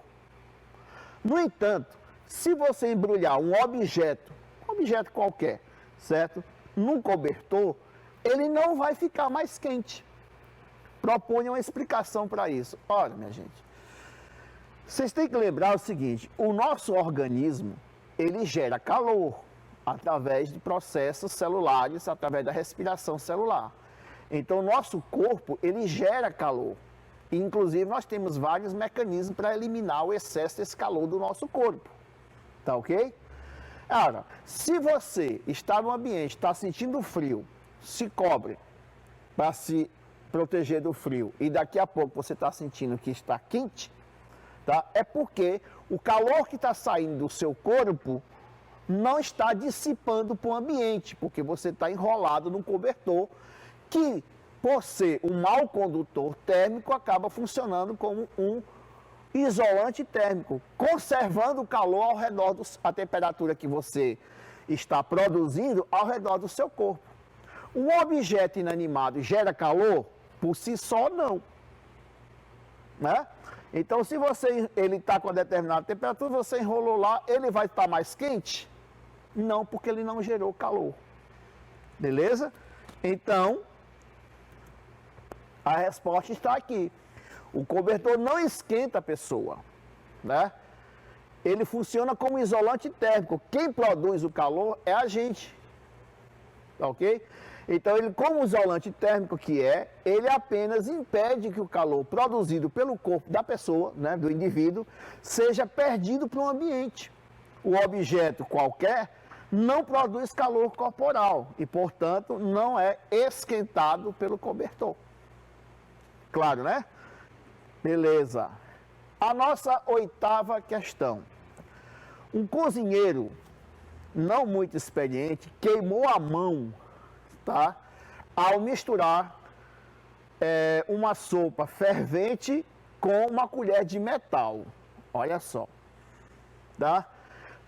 No entanto, se você embrulhar um objeto qualquer, certo? Num cobertor, ele não vai ficar mais quente. Proponho uma explicação para isso. Olha, minha gente, vocês têm que lembrar o seguinte, o nosso organismo, ele gera calor através de processos celulares, através da respiração celular. Então, o nosso corpo, ele gera calor. Inclusive, nós temos vários mecanismos para eliminar o excesso desse calor do nosso corpo. Tá ok? Ora, se você está no ambiente, está sentindo frio, se cobre para se proteger do frio e daqui a pouco você está sentindo que está quente, tá? É porque o calor que está saindo do seu corpo não está dissipando para o ambiente, porque você está enrolado num cobertor que, por ser um mau condutor térmico, acaba funcionando como um isolante térmico, conservando o calor ao redor a temperatura que você está produzindo ao redor do seu corpo. Um objeto inanimado gera calor? Por si só, não. Né? Então, se ele está com uma determinada temperatura, você enrolou lá, ele vai estar mais quente? Não, porque ele não gerou calor. Beleza? Então, a resposta está aqui. O cobertor não esquenta a pessoa, né? Ele funciona como isolante térmico. Quem produz o calor é a gente, ok? Então, ele, como isolante térmico que é, ele apenas impede que o calor produzido pelo corpo da pessoa, né, do indivíduo, seja perdido para o ambiente. O objeto qualquer não produz calor corporal e, portanto, não é esquentado pelo cobertor. Claro, né? Beleza. A nossa oitava questão. Um cozinheiro não muito experiente queimou a mão, tá? Ao misturar uma sopa fervente com uma colher de metal. Olha só, tá?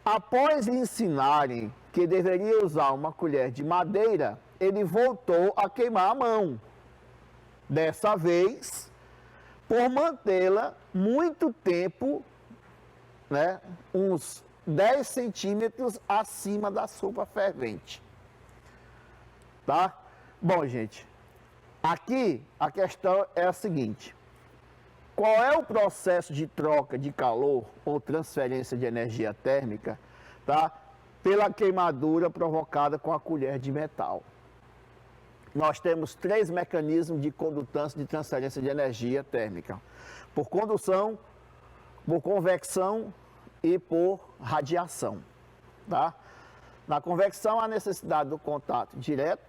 Após lhe ensinarem que deveria usar uma colher de madeira, ele voltou a queimar a mão. Dessa vez, por mantê-la muito tempo, né, uns 10 centímetros acima da sopa fervente. Tá? Bom, gente, aqui a questão é a seguinte. Qual é o processo de troca de calor ou transferência de energia térmica, tá, pela queimadura provocada com a colher de metal? Nós temos 3 mecanismos de condutância de transferência de energia térmica. Por condução, por convecção e por radiação. Tá? Na convecção, há necessidade do contato direto,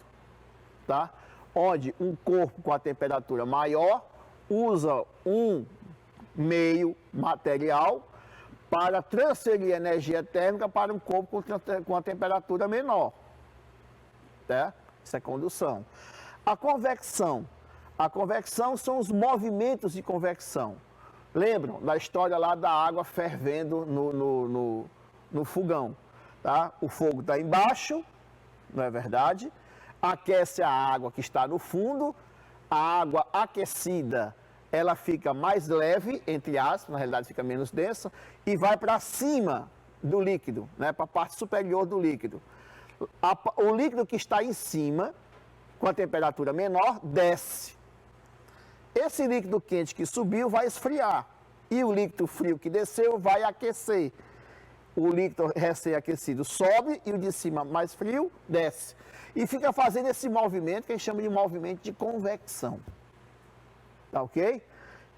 tá? Onde um corpo com a temperatura maior usa um meio material para transferir energia térmica para um corpo com a temperatura menor. Tá? Isso é condução. A convecção são os movimentos de convecção. Lembram da história lá da água fervendo no fogão? Tá? O fogo está embaixo, não é verdade? Aquece a água que está no fundo, a água aquecida, ela fica mais leve, entre aspas, na realidade fica menos densa, e vai para cima do líquido, né? Para a parte superior do líquido. O líquido que está em cima, com a temperatura menor, desce. Esse líquido quente que subiu vai esfriar. E o líquido frio que desceu vai aquecer. O líquido recém-aquecido sobe e o de cima mais frio desce. E fica fazendo esse movimento que a gente chama de movimento de convecção. Tá ok?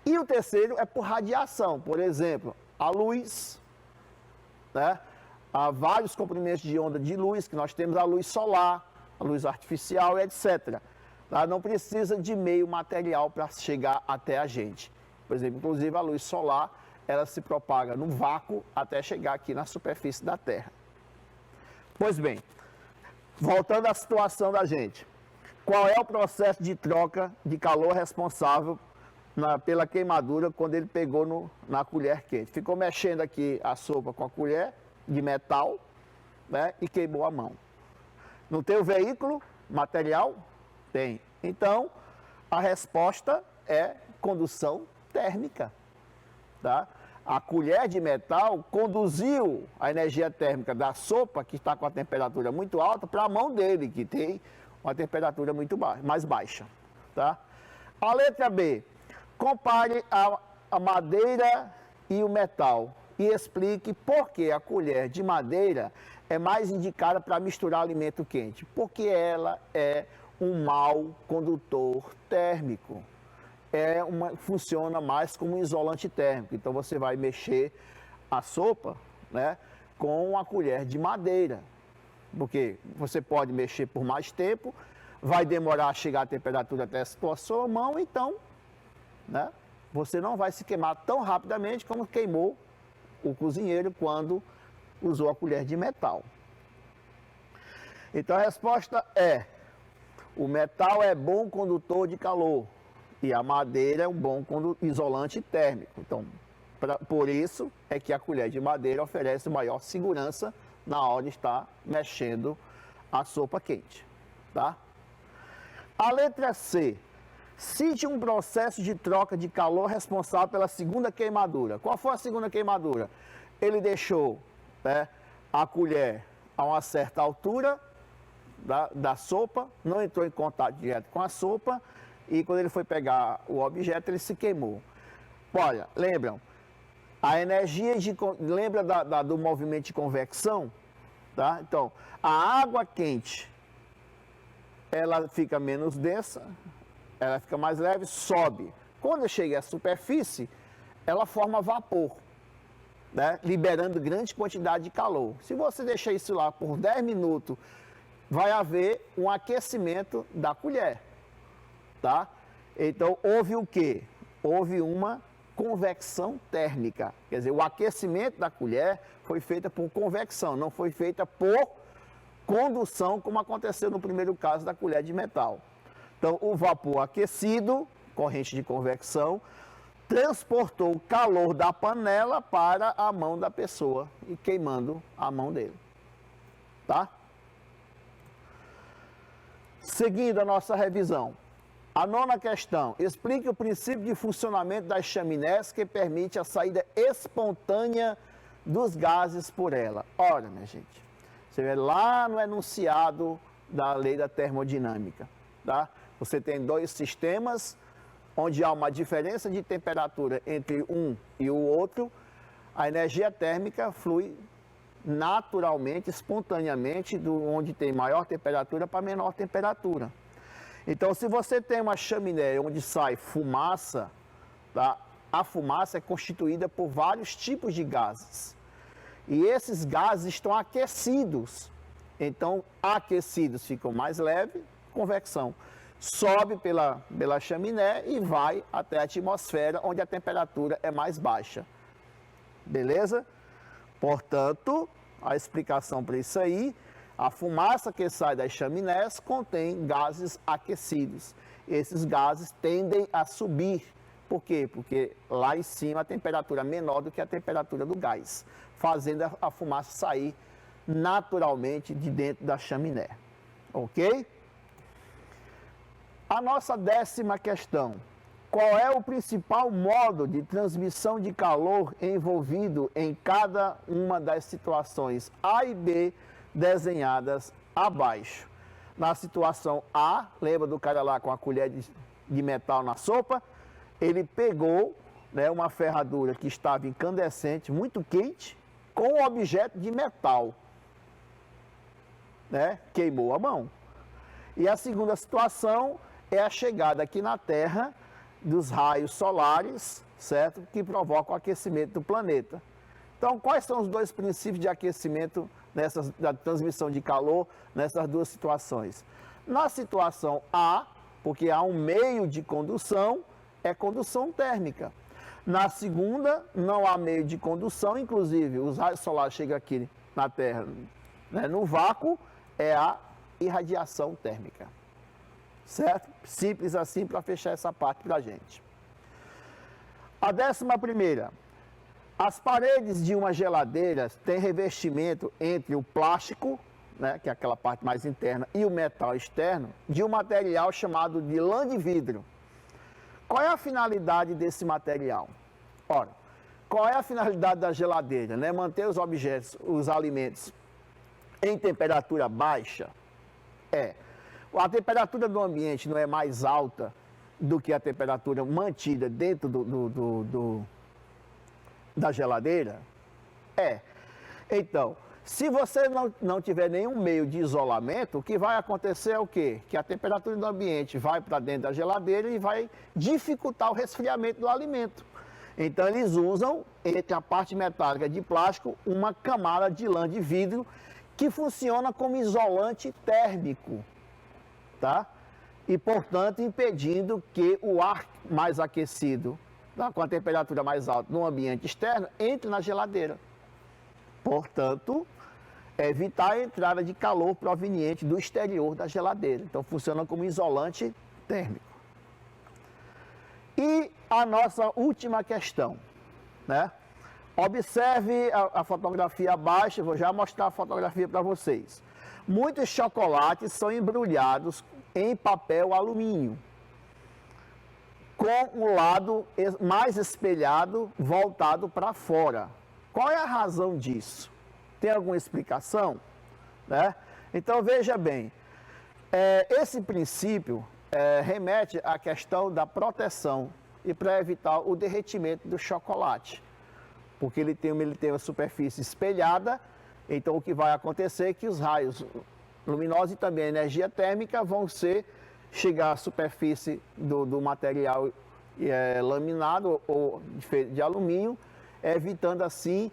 E o terceiro é por radiação. Por exemplo, a luz, né? Há vários comprimentos de onda de luz, que nós temos a luz solar, a luz artificial, etc. Tá? Não precisa de meio material para chegar até a gente. Por exemplo, inclusive a luz solar, ela se propaga no vácuo até chegar aqui na superfície da Terra. Pois bem, voltando à situação da gente. Qual é o processo de troca de calor responsável pela queimadura quando ele pegou na colher quente? Ficou mexendo aqui a sopa com a colher de metal, né, e queimou a mão. Não tem o veículo material? Tem. Então, a resposta é condução térmica. Tá? A colher de metal conduziu a energia térmica da sopa, que está com a temperatura muito alta, para a mão dele, que tem uma temperatura muito mais baixa. Tá? A letra B. Compare a madeira e o metal e explique por que a colher de madeira é mais indicada para misturar alimento quente. Porque ela é um mau condutor térmico. Funciona mais como um isolante térmico. Então você vai mexer a sopa, né, com a colher de madeira. Porque você pode mexer por mais tempo, vai demorar a chegar a temperatura até a sua mão, então, né, você não vai se queimar tão rapidamente como queimou o cozinheiro quando usou a colher de metal. Então a resposta é: o metal é bom condutor de calor e a madeira é um bom isolante térmico. Então, por isso é que a colher de madeira oferece maior segurança na hora de estar mexendo a sopa quente. Tá? A letra C. Cite um processo de troca de calor responsável pela segunda queimadura. Qual foi a segunda queimadura? Ele deixou, né, a colher a uma certa altura da sopa, não entrou em contato direto com a sopa, e quando ele foi pegar o objeto, ele se queimou. Olha, lembram? A energia lembra do movimento de convecção? Tá? Então, a água quente, ela fica menos densa, ela fica mais leve, sobe. Quando chega à superfície, ela forma vapor, né? Liberando grande quantidade de calor. Se você deixar isso lá por 10 minutos, vai haver um aquecimento da colher. Tá? Então, houve o quê? Houve uma convecção térmica. Quer dizer, o aquecimento da colher foi feito por convecção, não foi feita por condução, como aconteceu no primeiro caso da colher de metal. Então, o vapor aquecido, corrente de convecção, transportou o calor da panela para a mão da pessoa e queimando a mão dele. Tá? Seguindo a nossa revisão. A nona questão. Explique o princípio de funcionamento das chaminés que permite a saída espontânea dos gases por ela. Olha, minha gente, você vê lá no enunciado da lei da termodinâmica, tá? Você tem dois sistemas onde há uma diferença de temperatura entre um e o outro. A energia térmica flui naturalmente, espontaneamente, onde tem maior temperatura para menor temperatura. Então, se você tem uma chaminé onde sai fumaça, tá? A fumaça é constituída por vários tipos de gases. E esses gases estão aquecidos. Então, aquecidos ficam mais leves, convecção. Sobe pela chaminé e vai até a atmosfera, onde a temperatura é mais baixa. Beleza? Portanto, a explicação para isso aí, a fumaça que sai das chaminés contém gases aquecidos. Esses gases tendem a subir. Por quê? Porque lá em cima a temperatura é menor do que a temperatura do gás, fazendo a fumaça sair naturalmente de dentro da chaminé. Ok? A nossa 10ª questão. Qual é o principal modo de transmissão de calor envolvido em cada uma das situações A e B desenhadas abaixo. Na situação A, lembra do cara lá com a colher de metal na sopa? Ele pegou, né, uma ferradura que estava incandescente, muito quente, com um objeto de metal, né? Queimou a mão. E a segunda situação é a chegada aqui na Terra dos raios solares, certo? Que provocam o aquecimento do planeta. Então, quais são os dois princípios de aquecimento da transmissão de calor nessas duas situações? Na situação A, porque há um meio de condução, é condução térmica. Na segunda, não há meio de condução, inclusive os raios solares chegam aqui na Terra, né, no vácuo, é a irradiação térmica. Certo? Simples assim para fechar essa parte para a gente. A 11ª. As paredes de uma geladeira têm revestimento entre o plástico, né, que é aquela parte mais interna, e o metal externo, de um material chamado de lã de vidro. Qual é a finalidade desse material? Ora, qual é a finalidade da geladeira? Né? Manter os objetos, os alimentos, em temperatura baixa? A temperatura do ambiente não é mais alta do que a temperatura mantida dentro da geladeira? Então, se você não tiver nenhum meio de isolamento, o que vai acontecer é o quê? Que a temperatura do ambiente vai para dentro da geladeira e vai dificultar o resfriamento do alimento. Então, eles usam, entre a parte metálica de plástico, uma camada de lã de vidro que funciona como isolante térmico, tá? E, portanto, impedindo que o ar mais aquecido, tá, com a temperatura mais alta no ambiente externo, entre na geladeira. Portanto, evitar a entrada de calor proveniente do exterior da geladeira. Então, funciona como isolante térmico. E a nossa última questão, né? Observe a fotografia abaixo, eu vou já mostrar a fotografia para vocês. Muitos chocolates são embrulhados em papel alumínio, com o lado mais espelhado, voltado para fora. Qual é a razão disso? Tem alguma explicação? Né? Então, veja bem, esse princípio remete à questão da proteção e para evitar o derretimento do chocolate. Porque ele tem uma superfície espelhada, então o que vai acontecer é que os raios luminosos e também a energia térmica vão chegar à superfície do material laminado ou de alumínio, evitando assim,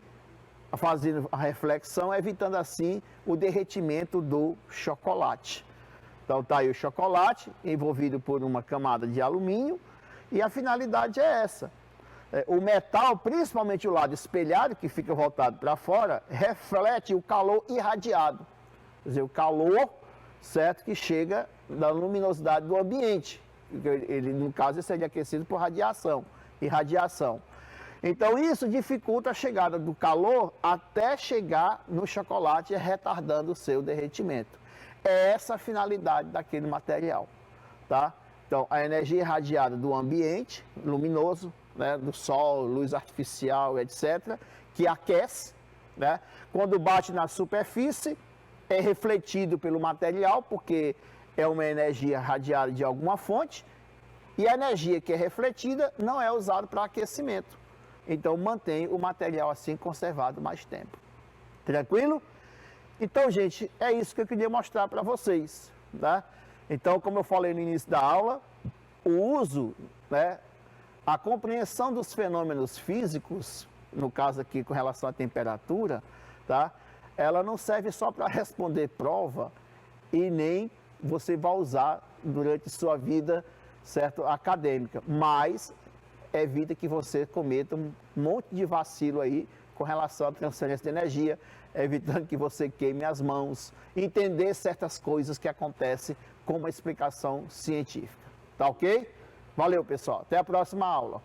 fazendo a reflexão, evitando assim o derretimento do chocolate. Então está aí o chocolate envolvido por uma camada de alumínio e a finalidade é essa. O metal, principalmente o lado espelhado, que fica voltado para fora, reflete o calor irradiado. Quer dizer, o calor, certo, que chega da luminosidade do ambiente. Ele, no caso, seria aquecido por irradiação. Então, isso dificulta a chegada do calor até chegar no chocolate, retardando o seu derretimento. É essa a finalidade daquele material, tá? Então, a energia irradiada do ambiente luminoso, né, do sol, luz artificial, etc., que aquece, né? Quando bate na superfície, é refletido pelo material, porque é uma energia radiada de alguma fonte, e a energia que é refletida não é usada para aquecimento. Então, mantém o material assim conservado mais tempo. Tranquilo? Então, gente, é isso que eu queria mostrar para vocês, tá? Então, como eu falei no início da aula, o uso, né, a compreensão dos fenômenos físicos, no caso aqui com relação à temperatura, tá? Ela não serve só para responder prova e nem você vai usar durante sua vida, certo, acadêmica, mas evita que você cometa um monte de vacilo aí com relação à transferência de energia, evitando que você queime as mãos, entender certas coisas que acontecem com uma explicação científica. Tá ok? Valeu, pessoal. Até a próxima aula.